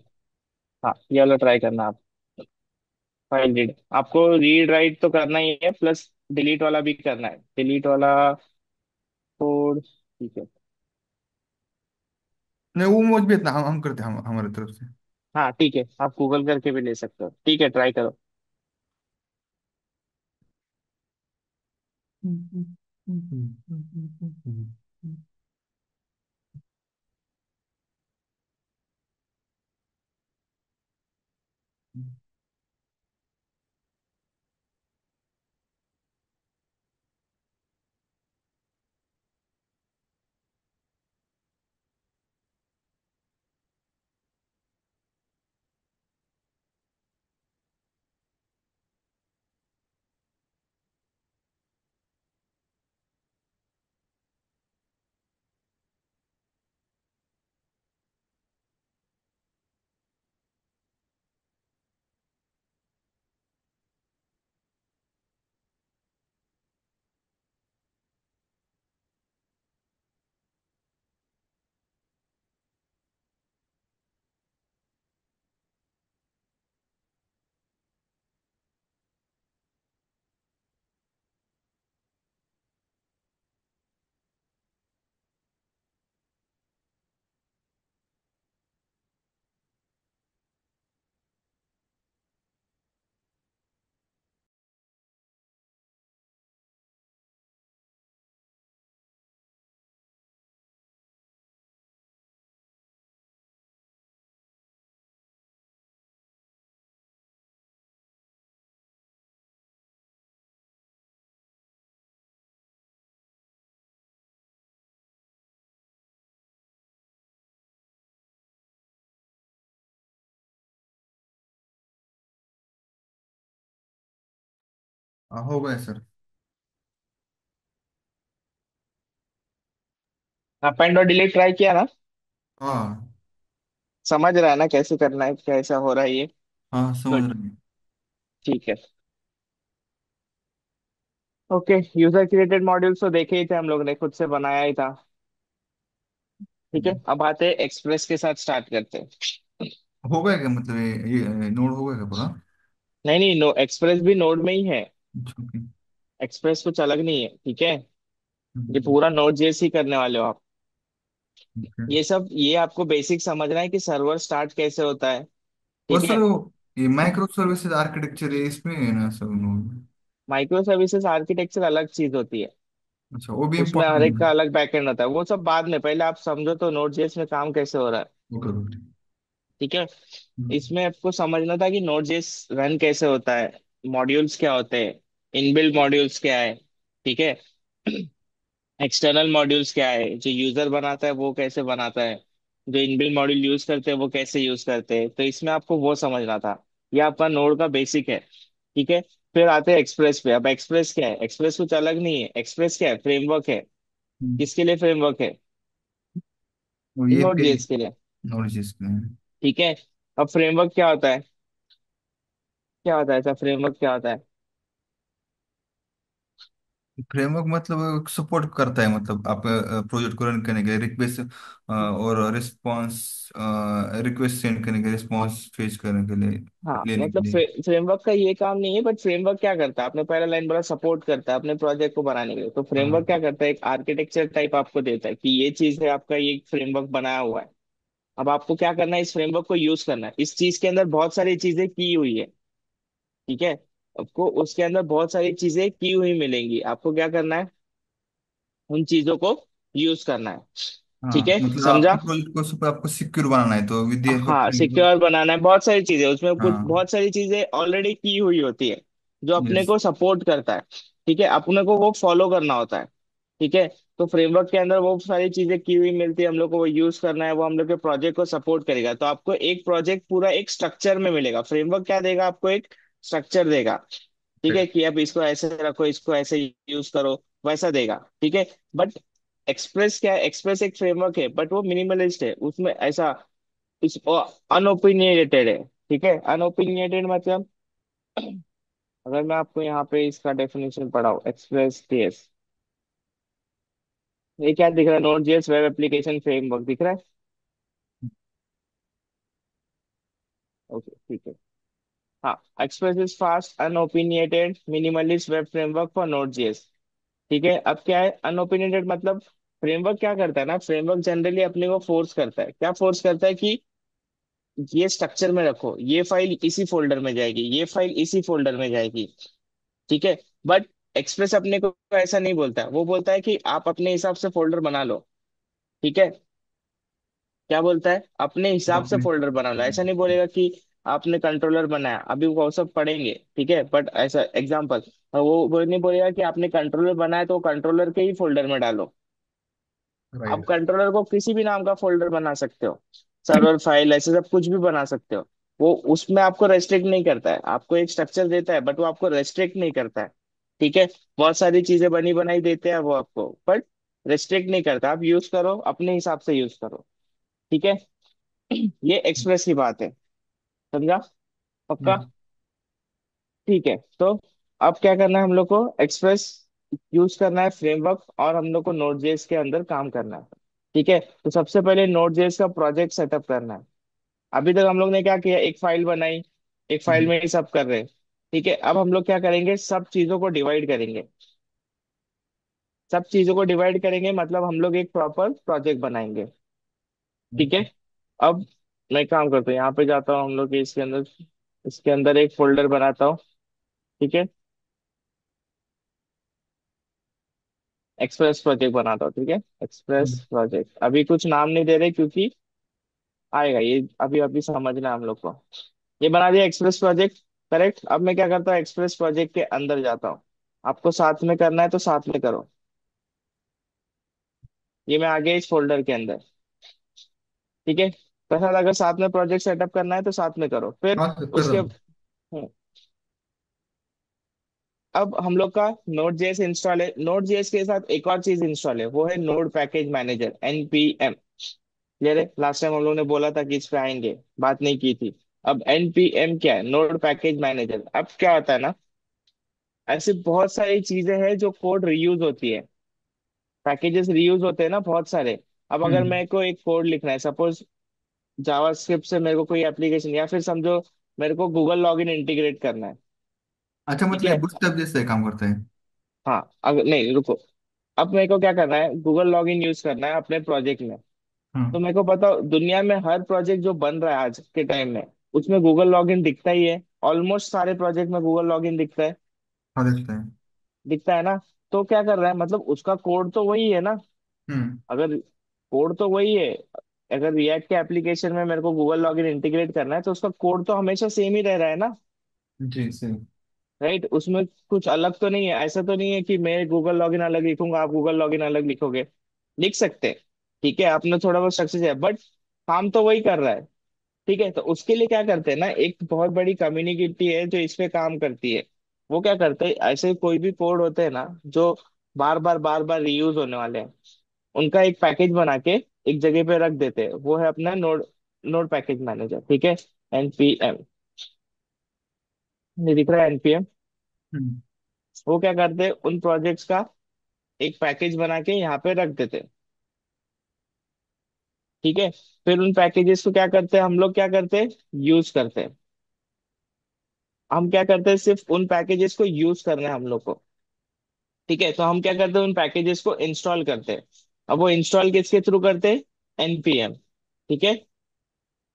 हाँ ये वाला ट्राई करना आप। फाइल रीड आपको रीड राइट तो करना ही है, प्लस डिलीट वाला भी करना है, डिलीट वाला कोड। ठीक है। नहीं वो मुझ भी इतना हम करते हैं, हम हमारे तरफ से। हाँ ठीक है, आप गूगल करके भी ले सकते हो, ठीक है ट्राई करो। हो गए सर। अपेंड और डिलीट ट्राई किया ना? हाँ। समझ रहा है ना कैसे करना है, कैसा हो रहा है ये? हाँ समझ गुड। रहे हैं। ठीक है। ओके, यूजर क्रिएटेड मॉड्यूल्स तो देखे ही थे हम लोग ने, खुद से बनाया ही था। ठीक है, अब आते हैं एक्सप्रेस के साथ, स्टार्ट करते हैं। हो गया क्या, मतलब ये नोड हो गया क्या पूरा? नहीं नहीं, नो, एक्सप्रेस भी नोड में ही है। अच्छा, ओके। एक्सप्रेस कुछ अलग नहीं है, ठीक है। ये हम्म, पूरा नोड जेएस ही करने वाले हो आप। ओके। ये सब, ये आपको बेसिक समझना है कि सर्वर स्टार्ट कैसे होता है। और ठीक सर है। वो ये माइक्रो सर्विसेज आर्किटेक्चर है इसमें है ना सब नोड? माइक्रो सर्विसेज आर्किटेक्चर अलग चीज होती है। अच्छा, वो भी उसमें हर इम्पोर्टेंट एक है। का अलग बैकएंड होता है, वो सब बाद में, पहले आप समझो तो नोड जेएस में काम कैसे हो रहा है। Okay okay. ठीक है। हम्म, इसमें आपको समझना था कि नोड जेएस रन कैसे होता है, मॉड्यूल्स क्या होते हैं, इनबिल्ट मॉड्यूल्स क्या है। ठीक है। एक्सटर्नल मॉड्यूल्स क्या है, जो यूजर बनाता है वो कैसे बनाता है, जो इनबिल्ट मॉड्यूल यूज करते हैं वो कैसे यूज करते हैं, तो इसमें आपको वो समझना था। ये आपका नोड का बेसिक है। ठीक है। फिर आते हैं एक्सप्रेस पे। अब एक्सप्रेस क्या है? एक्सप्रेस कुछ अलग नहीं है। एक्सप्रेस क्या है? फ्रेमवर्क है। हम्म। किसके लिए फ्रेमवर्क है? और ये नोड पे जेएस के लिए। नोड जिसमें ठीक है। अब फ्रेमवर्क क्या होता है? क्या होता है ऐसा फ्रेमवर्क, क्या होता है? फ्रेमवर्क मतलब सपोर्ट करता है, मतलब आप प्रोजेक्ट को रन करने के लिए रिक्वेस्ट और रिस्पॉन्स, रिक्वेस्ट सेंड करने के लिए, रिस्पॉन्स फेच करने के लिए, हाँ, लेने के मतलब लिए। फ्रेमवर्क का ये काम नहीं है, बट फ्रेमवर्क क्या करता है, आपने पहला लाइन बोला सपोर्ट करता है अपने प्रोजेक्ट को बनाने के लिए, तो फ्रेमवर्क हाँ क्या करता है, एक आर्किटेक्चर टाइप आपको देता है कि ये चीज है, आपका ये फ्रेमवर्क बनाया हुआ है। अब आपको क्या करना है, इस फ्रेमवर्क को यूज करना है। इस चीज के अंदर बहुत सारी चीजें की हुई है। ठीक है। आपको उसके अंदर बहुत सारी चीजें की हुई मिलेंगी, आपको क्या करना है, उन चीजों को यूज करना है। ठीक हाँ, है, मतलब आपके समझा? प्रोजेक्ट को सब आपको सिक्योर बनाना है तो विद द हेल्प ऑफ हाँ, फ्रेमवर्क। सिक्योर बनाना है, बहुत सारी चीजें उसमें, कुछ हाँ। बहुत सारी चीजें ऑलरेडी की हुई होती है जो अपने यस। को सपोर्ट करता है। ठीक है, अपने को वो फॉलो करना होता है। ठीक है। तो फ्रेमवर्क के अंदर वो सारी चीजें की हुई मिलती है, हम लोग को वो यूज करना है, वो हम लोग के प्रोजेक्ट को सपोर्ट करेगा, तो आपको एक प्रोजेक्ट पूरा एक स्ट्रक्चर में मिलेगा। फ्रेमवर्क क्या देगा आपको, एक स्ट्रक्चर देगा। ठीक है, कि अब इसको ऐसे रखो, इसको ऐसे यूज करो, वैसा देगा। ठीक है। बट एक्सप्रेस क्या है, एक्सप्रेस एक फ्रेमवर्क है बट वो मिनिमलिस्ट है, उसमें ऐसा इस अनओपिनियटेड है। ठीक है, अनओपिनियटेड मतलब, अगर मैं आपको यहाँ पे इसका डेफिनेशन पढ़ाऊँ, एक्सप्रेस केस, ये क्या दिख रहा है, Node JS web application framework दिख रहा है। ओके, ठीक है। हाँ, Express is fast unopinionated minimalist web framework for Node JS. ठीक है, अब क्या है अनओपिनियटेड मतलब, फ्रेमवर्क क्या करता है ना, फ्रेमवर्क जनरली अपने को फोर्स करता है, क्या फोर्स करता है कि ये स्ट्रक्चर में रखो, ये फाइल इसी फोल्डर में जाएगी, ये फाइल इसी फोल्डर में जाएगी। ठीक है। बट एक्सप्रेस अपने को ऐसा नहीं बोलता है, वो बोलता है कि आप अपने हिसाब से फोल्डर बना लो। ठीक है। क्या बोलता है, अपने हिसाब से आपने फोल्डर बना लो, ऐसा नहीं बोलेगा कि आपने कंट्रोलर बनाया, अभी वो सब पढ़ेंगे। ठीक है, बट ऐसा एग्जांपल, वो नहीं बोलेगा कि आपने कंट्रोलर बनाया तो कंट्रोलर के ही फोल्डर में डालो। आप राइट। कंट्रोलर को किसी भी नाम का फोल्डर बना सकते हो, सर्वर फाइल ऐसे सब कुछ भी बना सकते हो। वो उसमें आपको रेस्ट्रिक्ट नहीं करता है, आपको एक स्ट्रक्चर देता है बट वो आपको रेस्ट्रिक्ट नहीं करता है। ठीक है। बहुत सारी चीजें बनी बनाई देते हैं वो आपको, बट रेस्ट्रिक्ट नहीं करता, आप यूज करो अपने हिसाब से यूज करो। ठीक है। ये एक्सप्रेस की बात है, समझा? पक्का? ठीक है। तो अब क्या करना है हम लोग को, एक्सप्रेस यूज करना है फ्रेमवर्क, और हम लोग को नोड जेएस के अंदर काम करना है। ठीक है, तो सबसे पहले नोड जेएस का प्रोजेक्ट सेटअप करना है। अभी तक हम लोग ने क्या किया, एक फाइल बनाई, एक फाइल में ही सब कर रहे हैं। ठीक है, अब हम लोग क्या करेंगे, सब चीजों को डिवाइड करेंगे। सब चीजों को डिवाइड करेंगे मतलब हम लोग एक प्रॉपर प्रोजेक्ट बनाएंगे। ठीक है। अब मैं काम करता हूँ, यहाँ पे जाता हूँ हम लोग के इसके अंदर एक फोल्डर बनाता हूँ। ठीक है, एक्सप्रेस प्रोजेक्ट बनाता हूँ। ठीक है, एक्सप्रेस प्रोजेक्ट, अभी कुछ नाम नहीं दे रहे क्योंकि आएगा ये, अभी अभी समझना है हम लोग को। ये बना दिया एक्सप्रेस प्रोजेक्ट, करेक्ट। अब मैं क्या करता हूँ, एक्सप्रेस प्रोजेक्ट के अंदर जाता हूँ। आपको साथ में करना है तो साथ में करो। ये मैं आ गया इस फोल्डर के अंदर। ठीक है, पसंद अगर साथ में प्रोजेक्ट सेटअप करना है तो साथ में करो, फिर हाँ कर रहा उसके हूँ। अब हम लोग का नोड जेएस इंस्टॉल है, नोड जेएस के साथ एक और चीज इंस्टॉल है, वो है node package manager, NPM. Clear है? लास्ट टाइम हम लोग ने बोला था कि इस पे आएंगे, बात नहीं की थी। अब एनपीएम क्या है? Node package manager. अब क्या होता है ना, ऐसी बहुत सारी चीजें हैं जो कोड रीयूज होती है, पैकेजेस रीयूज होते हैं ना बहुत सारे। अब अगर हम्म। मेरे को एक कोड लिखना है, सपोज जावास्क्रिप्ट से मेरे को कोई एप्लीकेशन, या फिर समझो मेरे को गूगल लॉगिन इंटीग्रेट करना है। अच्छा, ठीक मतलब है। बूटस्ट्रैप जैसे काम करता है। हाँ, अगर नहीं रुको, अब मेरे को क्या करना है, गूगल लॉगिन यूज करना है अपने प्रोजेक्ट में। तो हाँ। मेरे को बताओ, दुनिया में हर प्रोजेक्ट जो बन रहा है आज के टाइम में, उसमें गूगल लॉगिन दिखता ही है। ऑलमोस्ट सारे प्रोजेक्ट में गूगल लॉगिन दिखता है। हाँ, देखता है। दिखता है ना? तो क्या कर रहा है, मतलब उसका कोड तो वही है ना। हम्म। अगर कोड तो वही है, अगर रिएक्ट के एप्लीकेशन में मेरे को गूगल लॉगिन इंटीग्रेट करना है, तो उसका कोड तो हमेशा सेम ही रह रहा है ना। जी सही। राइट? उसमें कुछ अलग तो नहीं है, ऐसा तो नहीं है कि मैं गूगल लॉगिन अलग लिखूंगा, आप गूगल लॉगिन अलग लिखोगे। लिख सकते हैं, ठीक है, आपने थोड़ा बहुत सक्सेस है, बट काम तो वही कर रहा है। ठीक है, तो उसके लिए क्या करते हैं ना, एक बहुत बड़ी कम्युनिटी है जो इस पे काम करती है। वो क्या करते हैं, ऐसे कोई भी कोड होते हैं ना जो बार बार रीयूज होने वाले हैं, उनका एक पैकेज बना के एक जगह पे रख देते हैं, वो है अपना नोड, नोड पैकेज मैनेजर। ठीक है, एनपीएम। नहीं दिख रहा है एनपीएम? हम्म। वो क्या करते हैं, उन प्रोजेक्ट्स का एक पैकेज बना के यहाँ पे रख देते हैं। ठीक है, फिर उन पैकेजेस को क्या करते हैं, हम लोग क्या करते हैं, यूज करते हैं। हम क्या करते हैं, सिर्फ उन पैकेजेस को यूज करना है हम लोग को। ठीक है, तो हम क्या करते हैं, उन पैकेजेस को इंस्टॉल करते हैं। अब वो इंस्टॉल किसके थ्रू करते हैं? एनपीएम। ठीक है,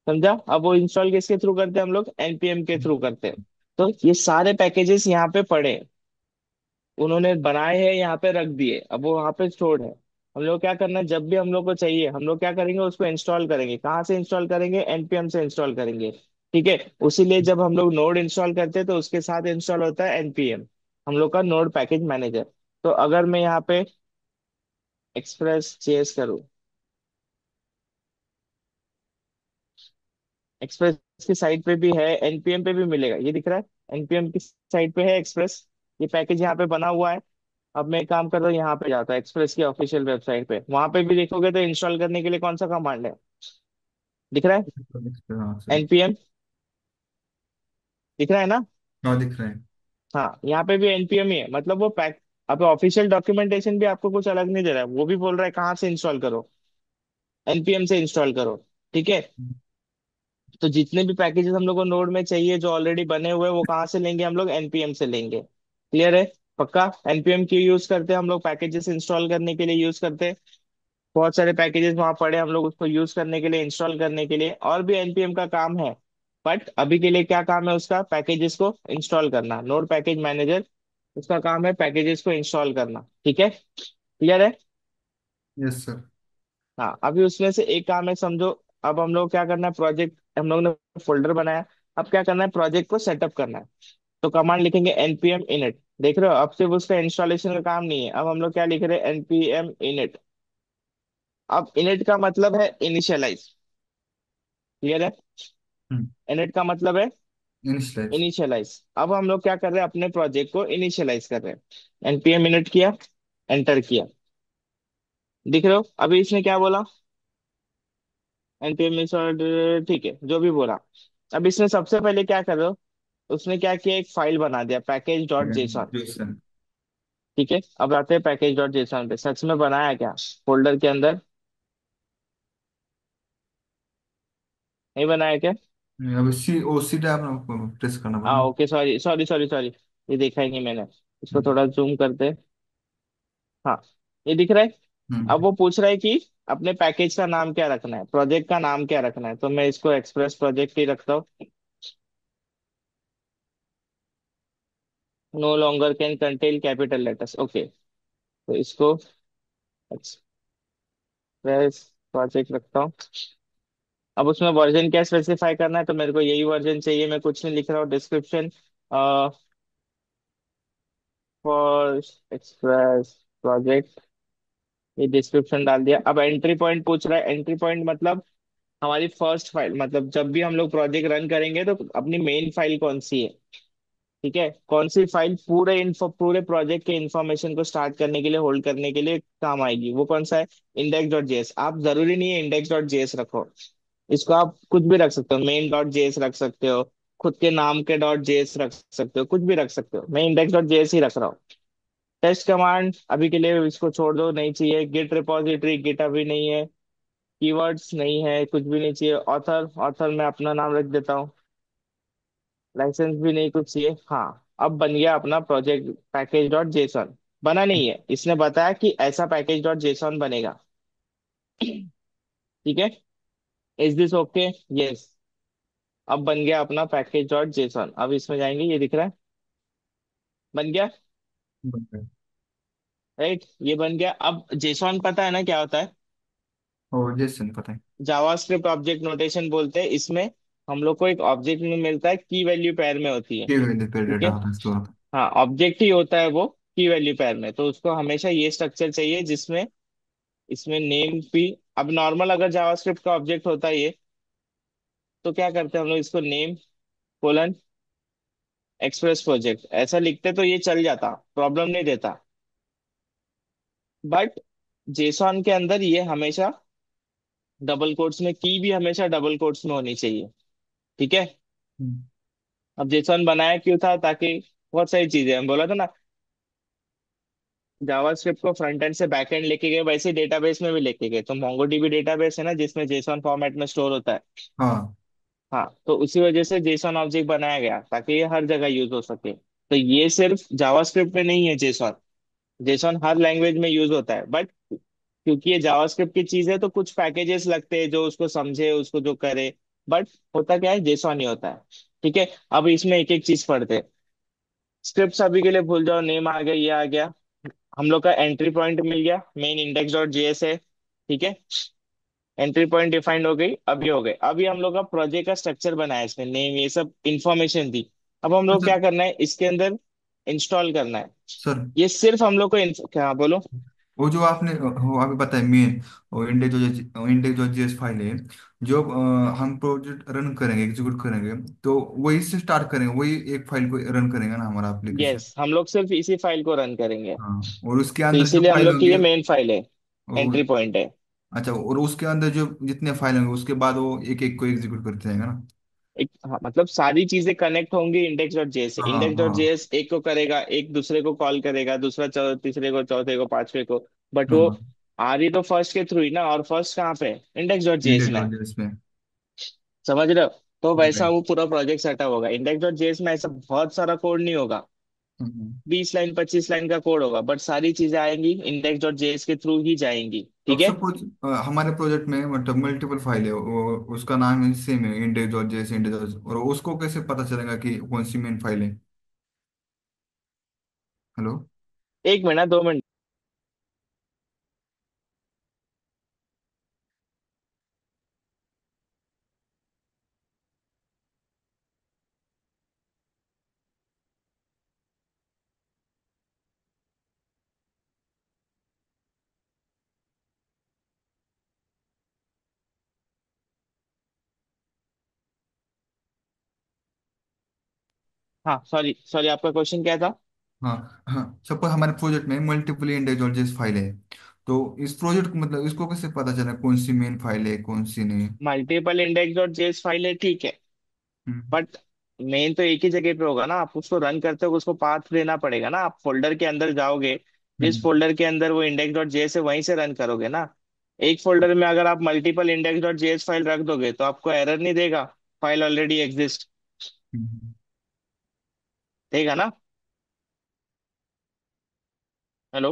समझा? अब वो इंस्टॉल किसके थ्रू करते हैं, हम लोग एनपीएम के थ्रू करते हैं। तो ये सारे पैकेजेस यहाँ पे पड़े हैं, उन्होंने बनाए हैं, यहाँ पे रख दिए, अब वो वहाँ पे स्टोर्ड है। हम लोग क्या करना है, जब भी हम लोग को चाहिए, हम लोग क्या करेंगे, उसको इंस्टॉल करेंगे। कहाँ से इंस्टॉल करेंगे? एनपीएम से इंस्टॉल करेंगे। ठीक है, उसीलिए जब हम लोग नोड इंस्टॉल करते हैं तो उसके साथ इंस्टॉल होता है एनपीएम, हम लोग का नोड पैकेज मैनेजर। तो अगर मैं यहाँ पे एक्सप्रेस जेएस करूँ, एक्सप्रेस की साइट पे भी है, एनपीएम पे भी मिलेगा, ये दिख रहा है, एनपीएम की साइट पे है एक्सप्रेस, ये पैकेज यहाँ पे बना हुआ है। अब मैं एक काम कर रहा हूँ, यहाँ पे जाता है एक्सप्रेस की ऑफिशियल वेबसाइट पे, वहां पे भी देखोगे तो इंस्टॉल करने के लिए कौन सा कमांड है, दिख रहा है? हाँ सही। एनपीएम, दिख रहा है ना? हाँ, दिख रहा है। हाँ, यहाँ पे भी एनपीएम ही है, मतलब वो पैक। अब ऑफिशियल डॉक्यूमेंटेशन भी आपको कुछ अलग नहीं दे रहा है, वो भी बोल रहा है कहाँ से इंस्टॉल करो, एनपीएम से इंस्टॉल करो। ठीक है, तो जितने भी पैकेजेस हम लोग को नोड में चाहिए जो ऑलरेडी बने हुए हैं, वो कहाँ से लेंगे, हम लोग एनपीएम से लेंगे। क्लियर है? पक्का? एनपीएम क्यों यूज करते हैं हम लोग? पैकेजेस इंस्टॉल करने के लिए यूज करते हैं। बहुत सारे पैकेजेस वहां पड़े, हम लोग उसको यूज करने के लिए, इंस्टॉल करने के लिए, और भी एनपीएम का काम है। बट अभी के लिए क्या काम है उसका? पैकेजेस को इंस्टॉल करना, नोड पैकेज मैनेजर, उसका काम है पैकेजेस को इंस्टॉल करना। ठीक है, क्लियर है? Yes sir. हाँ, अभी उसमें से एक काम है, समझो। अब हम लोग क्या करना है, प्रोजेक्ट हम लोग ने फोल्डर बनाया, अब क्या करना है, प्रोजेक्ट को सेटअप करना है। तो कमांड लिखेंगे npm init। देख रहे हो, अब सिर्फ उसका इंस्टॉलेशन का काम नहीं है, अब हम लोग क्या लिख रहे हैं, npm init। अब init का मतलब है इनिशियलाइज। क्लियर है? हम्म। इनिट का मतलब है इनिशियलाइज। इनिशियलाइज। अब हम लोग क्या कर रहे हैं, अपने प्रोजेक्ट को इनिशियलाइज कर रहे हैं। npm init किया, एंटर किया, दिख रहे हो अभी इसने क्या बोला, npm init, ठीक है, जो भी बोला। अब इसने सबसे पहले क्या कर रहे हो, उसने क्या किया, एक फाइल बना दिया, पैकेज डॉट जेसॉन। जेसन। ठीक है, अब आते हैं पैकेज डॉट जेसॉन पे, सच में बनाया क्या फोल्डर के अंदर? नहीं बनाया क्या? अब सी टैब प्रेस करना पड़ेगा। हाँ okay, sorry sorry sorry sorry, ये देखा ही नहीं मैंने। इसको हम्म। थोड़ा जूम करते। हाँ, ये दिख रहा है। अब हम्म। वो पूछ रहा है कि अपने पैकेज का नाम क्या रखना है, प्रोजेक्ट का नाम क्या रखना है, तो मैं इसको एक्सप्रेस प्रोजेक्ट ही रखता हूँ। No longer can contain capital letters, okay. तो इसको एक्सप्रेस प्रोजेक्ट रखता हूँ। अब उसमें वर्जन क्या स्पेसिफाई करना है, तो मेरे को यही वर्जन चाहिए, मैं कुछ नहीं लिख रहा हूँ, डिस्क्रिप्शन फॉर एक्सप्रेस प्रोजेक्ट, ये डिस्क्रिप्शन डाल दिया। अब एंट्री पॉइंट पूछ रहा है, एंट्री पॉइंट मतलब हमारी फर्स्ट फाइल, मतलब जब भी हम लोग प्रोजेक्ट रन करेंगे तो अपनी मेन फाइल कौन सी है। ठीक है, कौन सी फाइल पूरे प्रोजेक्ट के इंफॉर्मेशन को स्टार्ट करने के लिए, होल्ड करने के लिए काम आएगी, वो कौन सा है? Index dot JS. आप जरूरी नहीं है इंडेक्स डॉट जेएस रखो, इसको आप कुछ भी रख सकते हो, मेन डॉट जेएस रख सकते हो, खुद के नाम के डॉट जेएस रख सकते हो, कुछ भी रख सकते हो। मैं इंडेक्स डॉट जेएस ही रख रहा हूँ। टेस्ट कमांड अभी के लिए इसको छोड़ दो, नहीं चाहिए। गिट रिपोजिटरी, गिट अभी नहीं है। कीवर्ड्स नहीं है, कुछ भी नहीं चाहिए। ऑथर, ऑथर मैं अपना नाम रख देता हूँ। लाइसेंस भी नहीं कुछ चाहिए। हाँ, अब बन गया अपना प्रोजेक्ट पैकेज डॉट जेसन। बना नहीं है, इसने बताया कि ऐसा पैकेज डॉट जेसन बनेगा। ठीक है, इज दिस ओके? यस। अब बन गया अपना पैकेज डॉट जेसन। अब इसमें जाएंगे, ये दिख रहा है, बन गया। राइट, ये बन गया। अब जेसन पता है ना क्या होता है? और जैसे नहीं पता है। जावास्क्रिप्ट ऑब्जेक्ट नोटेशन बोलते हैं इसमें। हम लोग को एक ऑब्जेक्ट में मिलता है, की वैल्यू पेयर में होती है। के वैल्यू पे ठीक डेटा है, होता है, स्टोर होता है। हाँ, ऑब्जेक्ट ही होता है वो की वैल्यू पेयर में। तो उसको हमेशा ये स्ट्रक्चर चाहिए जिसमें इसमें नेम भी। अब नॉर्मल अगर जावास्क्रिप्ट का ऑब्जेक्ट होता है ये, तो क्या करते हैं हम लोग, इसको नेम कोलन एक्सप्रेस प्रोजेक्ट ऐसा लिखते तो ये चल जाता, प्रॉब्लम नहीं देता। बट जेसॉन के अंदर ये हमेशा डबल कोट्स में, की भी हमेशा डबल कोट्स में होनी चाहिए। ठीक है। हम्म। अब जेसॉन बनाया क्यों था? ताकि बहुत सारी चीजें, हम बोला था ना, जावास्क्रिप्ट को फ्रंट एंड से बैक एंड लेके गए, वैसे डेटाबेस में भी लेके गए। तो मोंगोडीबी डेटाबेस है ना, जिसमें जेसॉन फॉर्मेट में स्टोर होता है। हाँ। हाँ, तो उसी वजह से जेसॉन ऑब्जेक्ट बनाया गया ताकि ये हर जगह यूज हो सके। तो ये सिर्फ जावास्क्रिप्ट में नहीं है जेसॉन। जेसॉन हर लैंग्वेज में यूज होता है, बट क्योंकि ये जावास्क्रिप्ट की चीज है तो कुछ पैकेजेस लगते हैं जो उसको समझे, उसको जो करे। बट होता क्या है, जेसॉन ही होता है। ठीक है, अब इसमें एक एक चीज पढ़ते हैं। स्क्रिप्ट अभी के लिए भूल जाओ, नेम आ गया, ये आ गया। हम लोग का एंट्री पॉइंट मिल गया, मेन इंडेक्स डॉट जेएस है। ठीक है, एंट्री पॉइंट डिफाइंड हो गई, अभी हो गए। अभी हम लोग का प्रोजेक्ट का स्ट्रक्चर बनाया, इसमें नेम ये सब इंफॉर्मेशन दी। अब हम लोग अच्छा क्या करना है, इसके अंदर इंस्टॉल करना है। सर, ये सिर्फ हम लोग को क्या बोलो? वो जो आपने वो अभी बताया मेन, और इंडेक्स जो जेएस फाइल है, जो हम प्रोजेक्ट रन करेंगे, एग्जीक्यूट करेंगे, तो वही से स्टार्ट करेंगे, वही एक फाइल को रन करेगा ना हमारा एप्लीकेशन। यस, हम लोग सिर्फ इसी फाइल को रन करेंगे। हाँ, और उसके तो अंदर जो इसीलिए हम फाइल लोग की होंगे ये मेन फाइल है, वो, एंट्री पॉइंट है। अच्छा, और उसके अंदर जो जितने फाइल होंगे उसके बाद वो एक एक को एग्जीक्यूट करते जाएगा ना। एक, हाँ, मतलब सारी चीजें कनेक्ट होंगी इंडेक्स डॉट जेएस से। हाँ इंडेक्स डॉट हाँ जेएस एक को करेगा, एक दूसरे को कॉल करेगा, दूसरा तीसरे को, चौथे को, पांचवे को। बट वो हाँ। आ रही तो फर्स्ट के थ्रू ही ना, और फर्स्ट कहाँ पे? इंडेक्स डॉट जेएस इंडेक्स में डॉट है। जेएस में। समझ रहे हो? तो वैसा राइट। वो पूरा प्रोजेक्ट सेटअप होगा। इंडेक्स डॉट जेएस में ऐसा बहुत सारा कोड नहीं होगा, 20 लाइन 25 लाइन का कोड होगा, बट सारी चीजें आएंगी इंडेक्स डॉट जेएस के थ्रू ही जाएंगी। अब ठीक है। सपोज हमारे प्रोजेक्ट में मतलब मल्टीपल फाइल है, वो उसका नाम है सेम है, इंडेक्स डॉट जेएस, इंडेक्स, और उसको कैसे पता चलेगा कि कौन सी मेन फाइल है? हेलो। 1 minute, 2 minute. हाँ, सॉरी सॉरी, आपका क्वेश्चन क्या था? हाँ हाँ, सपोज हमारे प्रोजेक्ट में multiple index dot JS file है, तो इस प्रोजेक्ट मतलब इसको कैसे पता चलेगा कौन सी मेन फाइल है कौन सी नहीं? Multiple index dot JS file है, ठीक है। हम्म। बट मेन तो एक ही जगह पे होगा ना, आप उसको रन करते हो, उसको पाथ देना पड़ेगा ना। आप फोल्डर के अंदर जाओगे, जिस हम्म। फोल्डर के अंदर वो इंडेक्स डॉट जेएस है वहीं से रन करोगे ना। एक फोल्डर में अगर आप multiple index dot JS file रख दोगे तो आपको एरर नहीं देगा, फाइल ऑलरेडी एग्जिस्ट। हम्म। देगा ना? हेलो?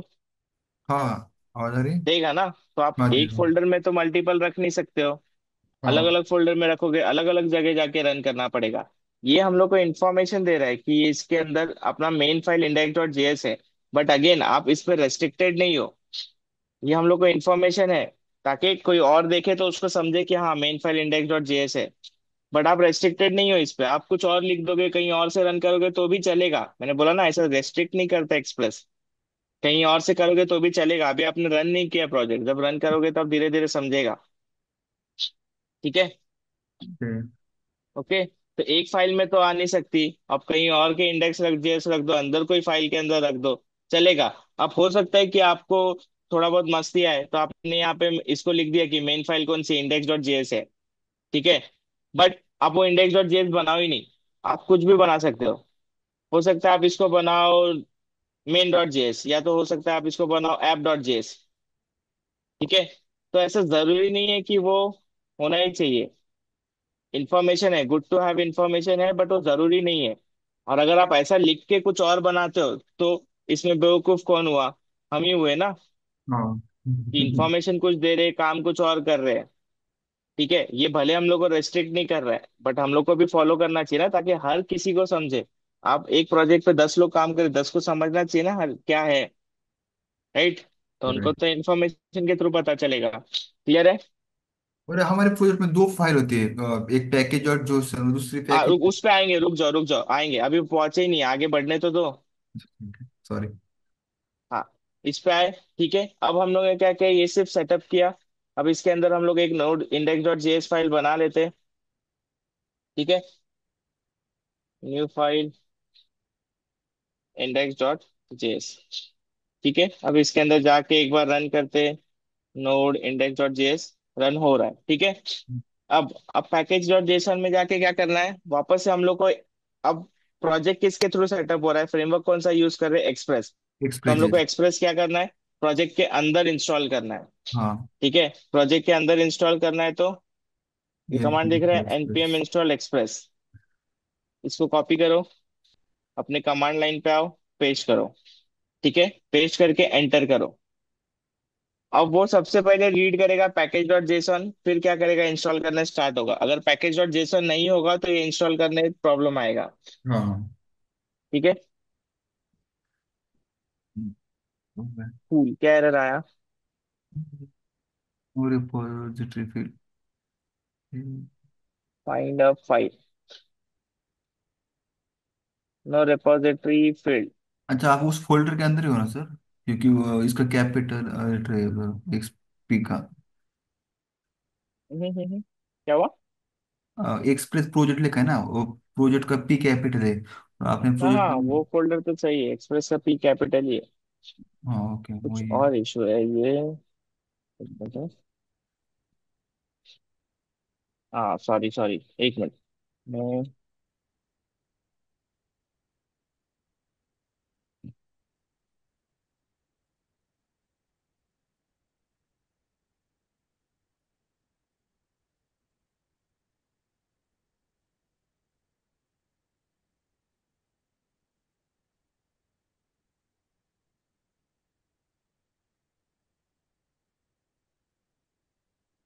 हाँ, आवाज आ रही? देगा ना? तो आप हाँ जी एक हाँ। फोल्डर में तो मल्टीपल रख नहीं सकते हो, अलग हाँ। अलग फोल्डर में रखोगे, अलग अलग जगह जाके रन करना पड़ेगा। ये हम लोग को इन्फॉर्मेशन दे रहा है कि इसके अंदर अपना main file index dot JS है। बट अगेन, आप इस पे रेस्ट्रिक्टेड नहीं हो। ये हम लोग को इन्फॉर्मेशन है ताकि कोई और देखे तो उसको समझे कि हाँ, main file index dot JS है। बट आप रेस्ट्रिक्टेड नहीं हो इस पे, आप कुछ और लिख दोगे, कहीं और से रन करोगे तो भी चलेगा। मैंने बोला ना, ऐसा रेस्ट्रिक्ट नहीं करता एक्सप्रेस। कहीं और से करोगे तो भी चलेगा। अभी आपने रन नहीं किया प्रोजेक्ट, जब रन करोगे तब धीरे धीरे समझेगा। ठीक है। ठीक। ओके। तो एक फाइल में तो आ नहीं सकती, अब कहीं और के इंडेक्स रख जेएस रख दो, अंदर कोई फाइल के अंदर रख दो, चलेगा। अब हो सकता है कि आपको थोड़ा बहुत मस्ती आए तो आपने यहाँ पे इसको लिख दिया कि मेन फाइल कौन सी इंडेक्स डॉट जेएस है, ठीक है। बट आप वो इंडेक्स डॉट जेएस बनाओ ही नहीं, आप कुछ भी बना सकते हो सकता है आप इसको बनाओ मेन डॉट जेएस, या तो हो सकता है आप इसको बनाओ ऐप डॉट जेएस, ठीक है। तो ऐसा जरूरी नहीं है कि वो होना ही चाहिए। इन्फॉर्मेशन है, गुड टू हैव इन्फॉर्मेशन है, बट वो जरूरी नहीं है। और अगर आप ऐसा लिख के कुछ और बनाते हो तो इसमें बेवकूफ कौन हुआ? हम ही हुए ना, हाँ। कि इन्फॉर्मेशन कुछ दे रहे काम कुछ और कर रहे हैं। ठीक है, ये भले हम लोग को रेस्ट्रिक्ट नहीं कर रहा है, बट हम लोग को भी फॉलो करना चाहिए ना, ताकि हर किसी को समझे। आप एक प्रोजेक्ट पे 10 लोग काम करें, 10 को समझना चाहिए ना हर क्या है, राइट। तो उनको तो इन्फॉर्मेशन के थ्रू पता चलेगा। क्लियर है? और हमारे प्रोजेक्ट में दो फाइल होती है, एक पैकेज और जो दूसरी पैकेज। उस पे आएंगे, रुक जाओ आएंगे, अभी पहुंचे ही नहीं, आगे बढ़ने तो दो। सॉरी। हाँ, इस पे आए, ठीक है। अब हम लोग ने क्या किया, ये सिर्फ सेटअप किया। अब इसके अंदर हम लोग एक node index dot JS file बना लेते हैं, ठीक है। New file index dot JS, ठीक है। अब इसके अंदर जाके एक बार रन करते हैं, node index dot JS run हो रहा है, ठीक है। अब पैकेज डॉट जेसन में जाके क्या करना है, वापस से हम लोग को अब प्रोजेक्ट किसके थ्रू सेटअप हो रहा है, फ्रेमवर्क कौन सा यूज कर रहे हैं, एक्सप्रेस। तो हम लोग को एक्सप्रेस। एक्सप्रेस क्या करना है, प्रोजेक्ट के अंदर इंस्टॉल करना है, हाँ। ठीक है। प्रोजेक्ट के अंदर इंस्टॉल करना है तो ये ये कमांड दिख रहा है, एक्सप्रेस। npm install express. इसको कॉपी करो, अपने कमांड लाइन पे आओ, पेस्ट करो, ठीक है। पेस्ट करके एंटर करो। अब वो सबसे पहले रीड करेगा पैकेज डॉट जेसन, फिर क्या करेगा, इंस्टॉल करना स्टार्ट होगा। अगर पैकेज डॉट जेसन नहीं होगा तो ये इंस्टॉल करने में प्रॉब्लम आएगा, हाँ। ठीक है। कूल, क्या एरर आया? Repository field. Find a file, no repository field. अच्छा, आप उस फोल्डर के अंदर ही हो ना सर? क्योंकि वो इसका कैपिटल एक्सपी का क्या हुआ? एक्सप्रेस प्रोजेक्ट लिखा है ना, वो प्रोजेक्ट का पी कैपिटल है, और आपने हाँ प्रोजेक्ट। हाँ, वो फोल्डर तो सही है, एक्सप्रेस का पी कैपिटल ही है। हाँ ओके, कुछ वही है। और इशू है ये, एक मिनट। हाँ सॉरी सॉरी, एक मिनट। मैं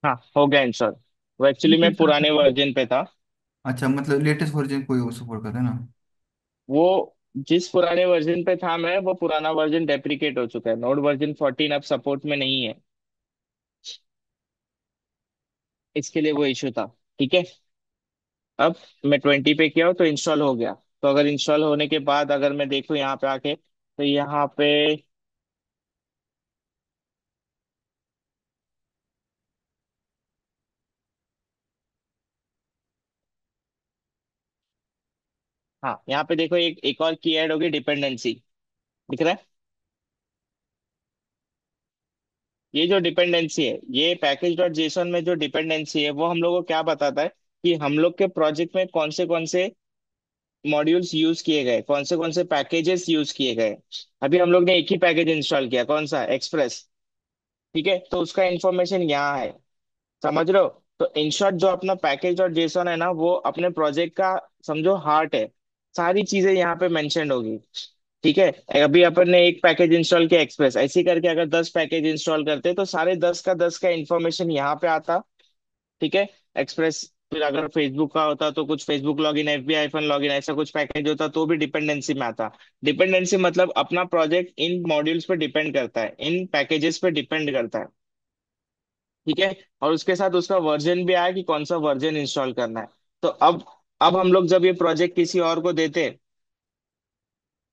हाँ, हो गया इंस्टॉल। वो एक्चुअली मैं पुराने वर्जन पे था। अच्छा, मतलब लेटेस्ट वर्जन कोई वो सपोर्ट करता है ना? वो जिस पुराने वर्जन पे था मैं, वो पुराना वर्जन डेप्रिकेट हो चुका है, नोड वर्जन 14 अब सपोर्ट में नहीं है। इसके लिए वो इशू था, ठीक है। अब मैं 20 पे किया हूं तो इंस्टॉल हो गया। तो अगर इंस्टॉल होने के बाद अगर मैं देखूं यहाँ पे आके, तो यहाँ पे हाँ, यहाँ पे देखो एक एक और की ऐड होगी, डिपेंडेंसी, दिख रहा है। ये जो डिपेंडेंसी है, ये पैकेज डॉट जेसन में जो डिपेंडेंसी है, वो हम लोग को क्या बताता है कि हम लोग के प्रोजेक्ट में कौन से मॉड्यूल्स यूज किए गए, कौन से पैकेजेस यूज किए गए। अभी हम लोग ने एक ही पैकेज इंस्टॉल किया, कौन सा, एक्सप्रेस, ठीक है। तो उसका इंफॉर्मेशन यहाँ है, समझ रहे हो। तो इन शॉर्ट जो अपना पैकेज डॉट जेसन है ना, वो अपने प्रोजेक्ट का समझो हार्ट है। सारी चीजें यहाँ पे मेंशन्ड होगी, ठीक है। अभी अपन ने एक पैकेज इंस्टॉल किया एक्सप्रेस, ऐसे ही करके अगर 10 पैकेज इंस्टॉल करते तो सारे 10 का इंफॉर्मेशन यहाँ पे आता, ठीक है। एक्सप्रेस, फिर अगर फेसबुक का होता तो कुछ फेसबुक लॉगिन, FBI लॉगिन, ऐसा कुछ पैकेज होता तो भी डिपेंडेंसी में आता। डिपेंडेंसी मतलब अपना प्रोजेक्ट इन मॉड्यूल्स पे डिपेंड करता है, इन पैकेजेस पे डिपेंड करता है, ठीक है। और उसके साथ उसका वर्जन भी आया कि कौन सा वर्जन इंस्टॉल करना है। तो अब हम लोग जब ये प्रोजेक्ट किसी और को देते हैं,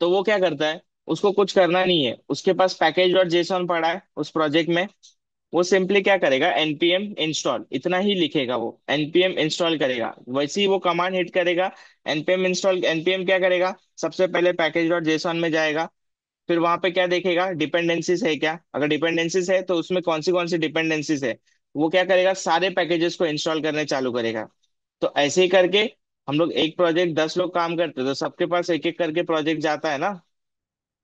तो वो क्या करता है, उसको कुछ करना नहीं है, उसके पास पैकेज डॉट जेसन पड़ा है उस प्रोजेक्ट में, वो सिंपली क्या करेगा, npm इंस्टॉल इतना ही लिखेगा, वो npm इंस्टॉल करेगा, वैसे ही वो कमांड हिट करेगा। npm इंस्टॉल, npm क्या करेगा, सबसे पहले पैकेज डॉट जेसॉन में जाएगा। फिर वहां पे क्या देखेगा, डिपेंडेंसीज है क्या, अगर डिपेंडेंसीज है तो उसमें कौन सी डिपेंडेंसीज है, वो क्या करेगा, सारे पैकेजेस को इंस्टॉल करने चालू करेगा। तो ऐसे ही करके हम लोग एक प्रोजेक्ट 10 लोग काम करते हैं, तो सबके पास एक एक करके प्रोजेक्ट जाता है ना।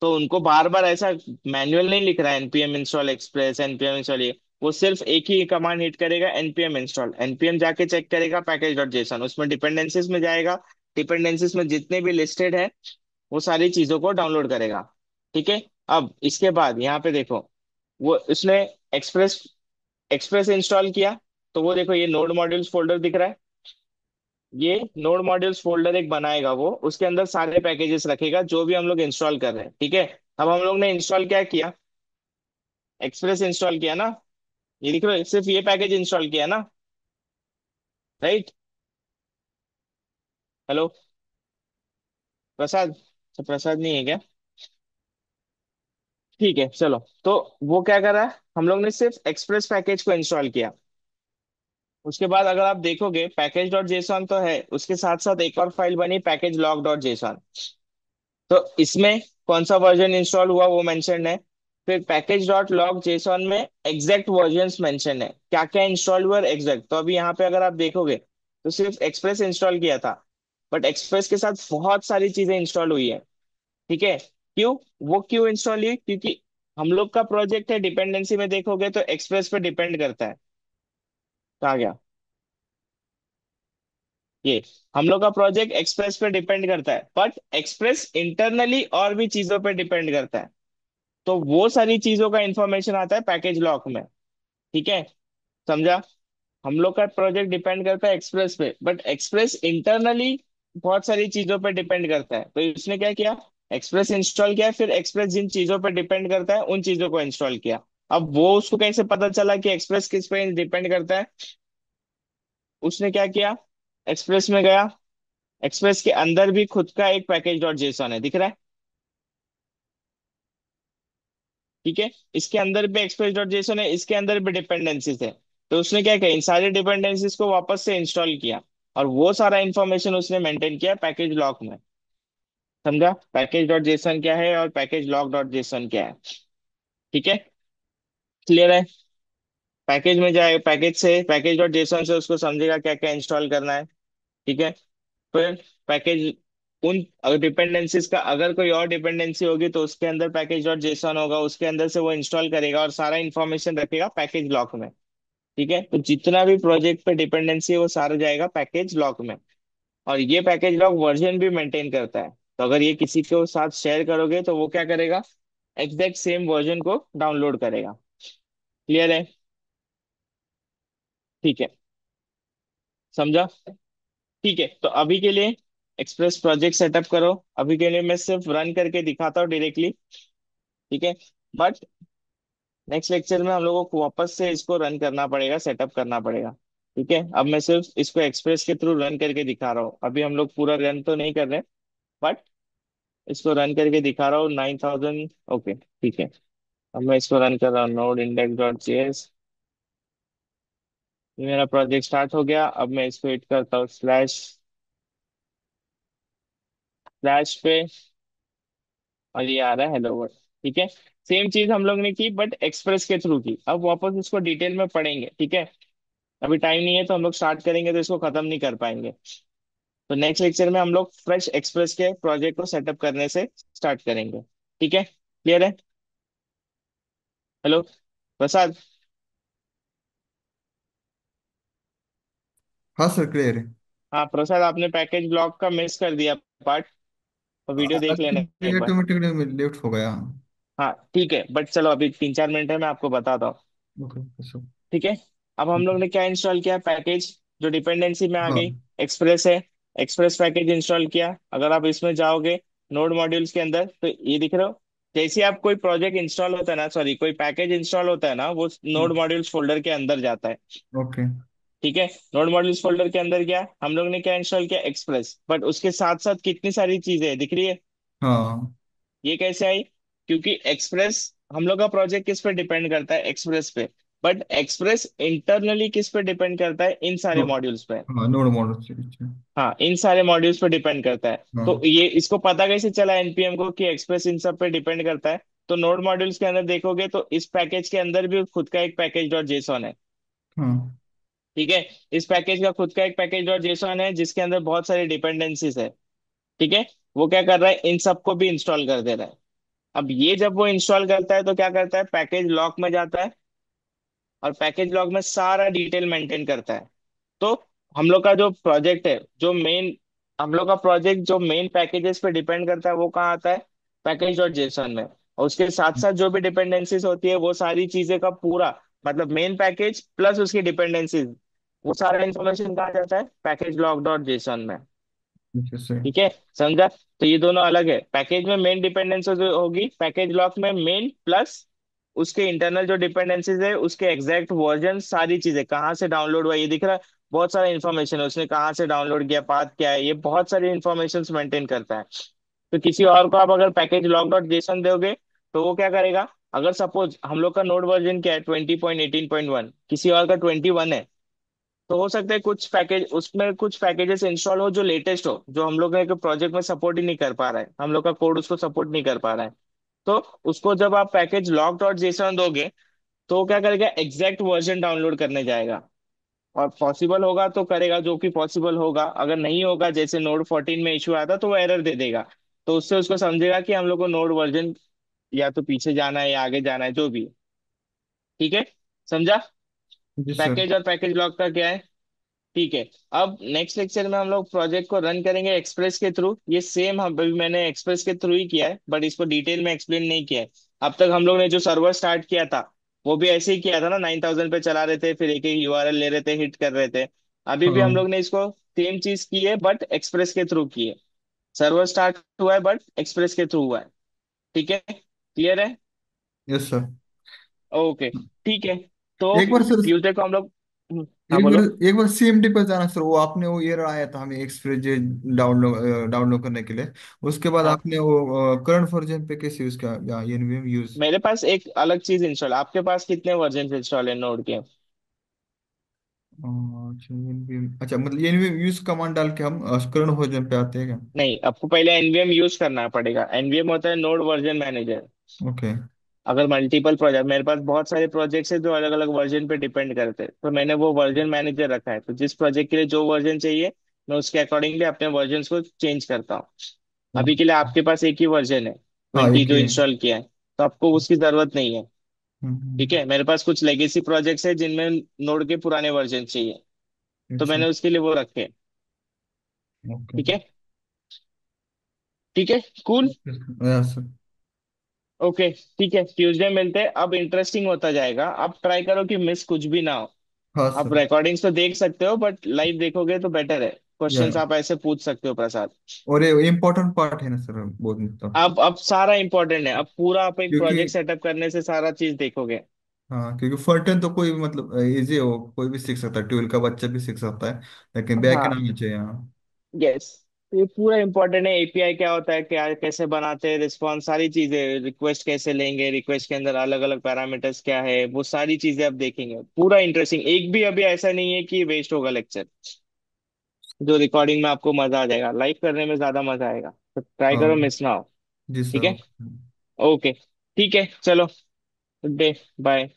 तो उनको बार बार ऐसा मैन्युअल नहीं लिख रहा है, npm install express, npm install, ये वो सिर्फ एक ही कमांड हिट करेगा, npm इंस्टॉल, npm जाके चेक करेगा पैकेज डॉट जेसन, उसमें डिपेंडेंसीज में जाएगा, डिपेंडेंसीज में जितने भी लिस्टेड है वो सारी चीजों को डाउनलोड करेगा। ठीक है। अब इसके बाद यहाँ पे देखो, वो उसने एक्सप्रेस एक्सप्रेस इंस्टॉल किया, तो वो देखो ये नोड मॉड्यूल्स फोल्डर दिख रहा है, ये नोड मॉड्यूल्स फोल्डर एक बनाएगा, वो उसके अंदर सारे पैकेजेस रखेगा जो भी हम लोग इंस्टॉल कर रहे हैं। ठीक है। अब हम लोग ने इंस्टॉल क्या किया, एक्सप्रेस इंस्टॉल किया ना, ये देख रहे हो, सिर्फ ये पैकेज इंस्टॉल किया ना, राइट। हेलो प्रसाद, अच्छा, प्रसाद नहीं है क्या? ठीक है चलो, तो वो क्या कर रहा है, हम लोग ने सिर्फ एक्सप्रेस पैकेज को इंस्टॉल किया। उसके बाद अगर आप देखोगे पैकेज डॉट जेसॉन तो है, उसके साथ साथ एक और फाइल बनी पैकेज लॉग डॉट जेसॉन। तो इसमें कौन सा वर्जन इंस्टॉल हुआ वो मेंशन है। फिर पैकेज डॉट लॉग जेसॉन में एग्जैक्ट वर्जन्स मेंशन है, क्या क्या इंस्टॉल हुआ एग्जैक्ट। तो अभी यहाँ पे अगर आप देखोगे तो सिर्फ एक्सप्रेस इंस्टॉल किया था, बट एक्सप्रेस के साथ बहुत सारी चीजें इंस्टॉल हुई है। ठीक है। क्यों, वो क्यों इंस्टॉल हुई, क्योंकि हम लोग का प्रोजेक्ट है, डिपेंडेंसी में देखोगे तो एक्सप्रेस पे डिपेंड करता है। कहा गया ये, हम लोग का प्रोजेक्ट एक्सप्रेस पे डिपेंड करता है, बट एक्सप्रेस इंटरनली और भी चीजों पे डिपेंड करता है। तो वो सारी चीजों का इंफॉर्मेशन आता है पैकेज लॉक में। ठीक है, समझा। हम लोग का प्रोजेक्ट डिपेंड करता है एक्सप्रेस पे, बट एक्सप्रेस इंटरनली बहुत सारी चीजों पे डिपेंड करता है। तो इसने क्या किया, एक्सप्रेस इंस्टॉल किया, फिर एक्सप्रेस जिन चीजों पे डिपेंड करता है उन चीजों को इंस्टॉल किया। अब वो उसको कैसे पता चला कि एक्सप्रेस किस पे डिपेंड करता है, उसने क्या किया, एक्सप्रेस में गया, एक्सप्रेस के अंदर भी खुद का एक पैकेज डॉट जेसॉन है, दिख रहा है। ठीक है, इसके अंदर भी एक्सप्रेस डॉट जेसन है, इसके अंदर भी डिपेंडेंसीज है। तो उसने क्या किया, इन सारी डिपेंडेंसीज को वापस से इंस्टॉल किया, और वो सारा इंफॉर्मेशन उसने मेंटेन किया पैकेज लॉक में। समझा, पैकेज डॉट जेसन क्या है और पैकेज लॉक डॉट जेसन क्या है। ठीक है, क्लियर है। पैकेज में जाए, पैकेज से पैकेज डॉट जेसन से उसको समझेगा क्या क्या इंस्टॉल करना है। ठीक है। फिर पैकेज, उन डिपेंडेंसीज का अगर कोई और डिपेंडेंसी होगी तो उसके अंदर पैकेज डॉट जेसन होगा, उसके अंदर से वो इंस्टॉल करेगा और सारा इंफॉर्मेशन रखेगा पैकेज लॉक में। ठीक है, तो जितना भी प्रोजेक्ट पे डिपेंडेंसी है वो सारा जाएगा पैकेज लॉक में। और ये पैकेज लॉक वर्जन भी मेंटेन करता है, तो अगर ये किसी के साथ शेयर करोगे तो वो क्या करेगा, एग्जैक्ट सेम वर्जन को डाउनलोड करेगा। क्लियर है। ठीक है, समझा। ठीक है, तो अभी के लिए एक्सप्रेस प्रोजेक्ट सेटअप करो। अभी के लिए मैं सिर्फ रन करके दिखाता हूँ डायरेक्टली। ठीक है, बट नेक्स्ट लेक्चर में हम लोगों को वापस से इसको रन करना पड़ेगा, सेटअप करना पड़ेगा। ठीक है, अब मैं सिर्फ इसको एक्सप्रेस के थ्रू रन करके दिखा रहा हूँ, अभी हम लोग पूरा रन तो नहीं कर रहे, बट इसको रन करके दिखा रहा हूँ 9000। ओके ठीक है, अब मैं इसको रन कर रहा हूँ नोड इंडेक्स डॉट जेएस। मेरा प्रोजेक्ट स्टार्ट हो गया, अब मैं इसको हिट करता हूँ स्लैश, स्लैश पे, और ये आ रहा है हेलो वर्ल्ड। ठीक है, सेम चीज हम लोग ने की बट एक्सप्रेस के थ्रू की, अब वापस इसको डिटेल में पढ़ेंगे। ठीक है, अभी टाइम नहीं है तो हम लोग स्टार्ट करेंगे तो इसको खत्म नहीं कर पाएंगे। तो नेक्स्ट लेक्चर में हम लोग फ्रेश एक्सप्रेस के प्रोजेक्ट को सेटअप करने से स्टार्ट करेंगे। ठीक है, क्लियर है। हेलो प्रसाद। हाँ सर, क्लियर है। हाँ प्रसाद, आपने पैकेज ब्लॉक का मिस कर दिया पार्ट, तो वीडियो देख लेना एक बार। ऑटोमेटिकली लेफ्ट हो गया। हाँ ठीक है, बट चलो अभी 3-4 मिनट है, मैं आपको बताता हूँ। Okay sir. ठीक है, अब हम लोग ने क्या इंस्टॉल किया, पैकेज जो डिपेंडेंसी में आ हाँ। गई, एक्सप्रेस है, एक्सप्रेस पैकेज इंस्टॉल किया। अगर आप इसमें जाओगे नोड मॉड्यूल्स के अंदर तो ये दिख रहा हो, जैसे आप कोई प्रोजेक्ट इंस्टॉल होता है ना, सॉरी कोई पैकेज इंस्टॉल होता है ना, वो नोड मॉड्यूल्स फोल्डर के अंदर जाता है। ओके। ठीक है, नोड मॉड्यूल्स फोल्डर के अंदर गया, हम लोग ने क्या इंस्टॉल किया, एक्सप्रेस, बट उसके साथ साथ कितनी सारी चीजें दिख रही है। हाँ। ये कैसे आई, क्योंकि एक्सप्रेस, हम लोग का प्रोजेक्ट किस पे डिपेंड करता है, एक्सप्रेस पे। बट एक्सप्रेस इंटरनली किस पे डिपेंड करता है, इन सारे नो, मॉड्यूल्स पे। हाँ नोड मॉडल से अच्छा। हाँ, इन सारे मॉड्यूल्स पे डिपेंड करता है। तो हाँ ये इसको पता कैसे चला एनपीएम को कि एक्सप्रेस इन सब पे डिपेंड करता है? तो नोड मॉड्यूल्स के अंदर देखोगे तो इस पैकेज के अंदर भी खुद का एक पैकेज डॉट जेसॉन है। हाँ। ठीक है। इस पैकेज का खुद का एक पैकेज डॉट जेसॉन है जिसके अंदर बहुत सारी डिपेंडेंसीज है। ठीक है। वो क्या कर रहा है, इन सबको भी इंस्टॉल कर दे रहा है। अब ये जब वो इंस्टॉल करता है तो क्या करता है, पैकेज लॉक में जाता है और पैकेज लॉग में सारा डिटेल मेंटेन करता है। तो हम लोग का जो प्रोजेक्ट है, जो मेन हम लोग का प्रोजेक्ट जो मेन पैकेजेस पे डिपेंड करता है वो कहाँ आता है, पैकेज डॉट जेसन में। और उसके साथ साथ जो भी डिपेंडेंसीज होती है वो सारी चीजें का पूरा, मतलब मेन पैकेज प्लस उसकी डिपेंडेंसीज, वो सारा इंफॉर्मेशन कहाँ जाता है, पैकेज लॉग डॉट जेसन में। जैसे। ठीक है, समझा? तो ये दोनों अलग है। पैकेज में मेन डिपेंडेंसी जो होगी, पैकेज लॉक में मेन प्लस उसके इंटरनल जो डिपेंडेंसीज है, उसके एग्जैक्ट वर्जन, सारी चीजें कहाँ से डाउनलोड हुआ ये दिख रहा है। बहुत सारा इन्फॉर्मेशन है, उसने कहाँ से डाउनलोड किया, पाथ क्या है, ये बहुत सारी इन्फॉर्मेशन मेंटेन करता है। तो किसी और को आप अगर पैकेज लॉक डॉट जेसन दोगे तो वो क्या करेगा, अगर सपोज हम लोग का नोड वर्जन क्या है 20.18.1, किसी और का 21 है, तो हो सकता है कुछ पैकेज उसमें कुछ पैकेजेस इंस्टॉल हो जो लेटेस्ट हो, जो हम लोग के प्रोजेक्ट में सपोर्ट ही नहीं कर पा रहा है, हम लोग का कोड उसको सपोर्ट नहीं कर पा रहा है। तो उसको जब आप पैकेज लॉक डॉट जेसन दोगे तो वो क्या करेगा, एग्जैक्ट वर्जन डाउनलोड करने जाएगा। और पॉसिबल होगा तो करेगा, जो कि पॉसिबल होगा, अगर नहीं होगा जैसे नोड 14 में इशू आया था तो वो एरर दे देगा। तो उससे उसको समझेगा कि हम लोग को नोड वर्जन या तो पीछे जाना है या आगे जाना है, जो भी है। ठीक है, समझा? जी सर। पैकेज और पैकेज लॉक का क्या है। ठीक है। अब नेक्स्ट लेक्चर में हम लोग प्रोजेक्ट को रन करेंगे एक्सप्रेस के थ्रू। ये सेम हम अभी मैंने एक्सप्रेस के थ्रू ही किया है, बट इसको डिटेल में एक्सप्लेन नहीं किया है। अब तक हम लोग ने जो सर्वर स्टार्ट किया था वो भी ऐसे ही किया था ना, 9000 पे चला रहे थे, फिर एक एक यूआरएल ले रहे थे, हिट कर रहे थे। अभी भी हम हाँ। लोग ने इसको सेम चीज की है बट एक्सप्रेस के थ्रू की है। सर्वर स्टार्ट हुआ है बट एक्सप्रेस के थ्रू हुआ है। ठीक है, क्लियर है? Yes sir. ओके, ठीक है। तो एक बार सर, ट्यूजडे को हम लोग हाँ एक बार, बोलो। एक बार सीएमडी पर जाना सर, वो आपने वो एरर आया था हमें एक्सप्रेस जे डाउनलोड करने के लिए। उसके बाद हाँ, आपने वो करंट वर्जन पे कैसे यूज किया या एनवीएम यूज। मेरे पास एक अलग चीज इंस्टॉल, आपके पास कितने वर्जन इंस्टॉल है नोड के? अच्छा एनवीएम, अच्छा मतलब एनवीएम यूज कमांड डाल के हम करंट वर्जन पे आते हैं क्या। नहीं, आपको पहले एनवीएम यूज करना पड़ेगा। एनवीएम होता है नोड वर्जन मैनेजर। ओके। अगर मल्टीपल प्रोजेक्ट, मेरे पास बहुत सारे प्रोजेक्ट्स हैं जो अलग अलग वर्जन पे डिपेंड करते हैं, तो मैंने वो वर्जन मैनेजर रखा है। तो जिस प्रोजेक्ट के लिए जो वर्जन चाहिए मैं उसके अकॉर्डिंगली अपने वर्जन को चेंज करता हूँ। अभी के लिए आपके पास एक ही वर्जन है, हाँ 20 एक जो ही है। इंस्टॉल किया है, तो आपको उसकी जरूरत नहीं है। ठीक हम्म, है, मेरे पास कुछ लेगेसी प्रोजेक्ट्स है जिनमें नोड के पुराने वर्जन चाहिए, तो अच्छा। मैंने उसके लिए वो रखे। ओके। ठीक है, ठीक है, कूल। Yes sir. ओके, ठीक है, ट्यूसडे मिलते हैं। अब इंटरेस्टिंग होता जाएगा, अब ट्राई करो कि मिस कुछ भी ना हो। हाँ आप सर। रिकॉर्डिंग्स तो देख सकते हो बट लाइव देखोगे तो बेटर है, या क्वेश्चंस आप ऐसे पूछ सकते हो प्रसाद। और ये इम्पोर्टेंट पार्ट है ना सर बहुत मतलब। अब सारा इंपॉर्टेंट है, अब पूरा आप एक क्योंकि प्रोजेक्ट सेटअप करने से सारा चीज देखोगे। हाँ, क्योंकि फ्रंट एंड तो कोई भी मतलब इजी हो, कोई भी सीख सकता है, 12 का बच्चा भी सीख सकता है, लेकिन बैक एंड हाँ, आना चाहिए। हाँ। यस, ये पूरा इंपॉर्टेंट है। एपीआई क्या होता है, क्या कैसे बनाते हैं, रिस्पॉन्स, सारी चीजें, रिक्वेस्ट कैसे लेंगे, रिक्वेस्ट के अंदर अलग अलग पैरामीटर्स क्या है, वो सारी चीजें आप देखेंगे। पूरा इंटरेस्टिंग, एक भी अभी ऐसा नहीं है कि वेस्ट होगा लेक्चर। जो रिकॉर्डिंग में आपको मजा आ जाएगा, लाइव करने में ज्यादा मजा आएगा, तो ट्राई करो हाँ मिस ना हो। जी ठीक सर। है, ओके, ठीक है, चलो, गुड डे, बाय।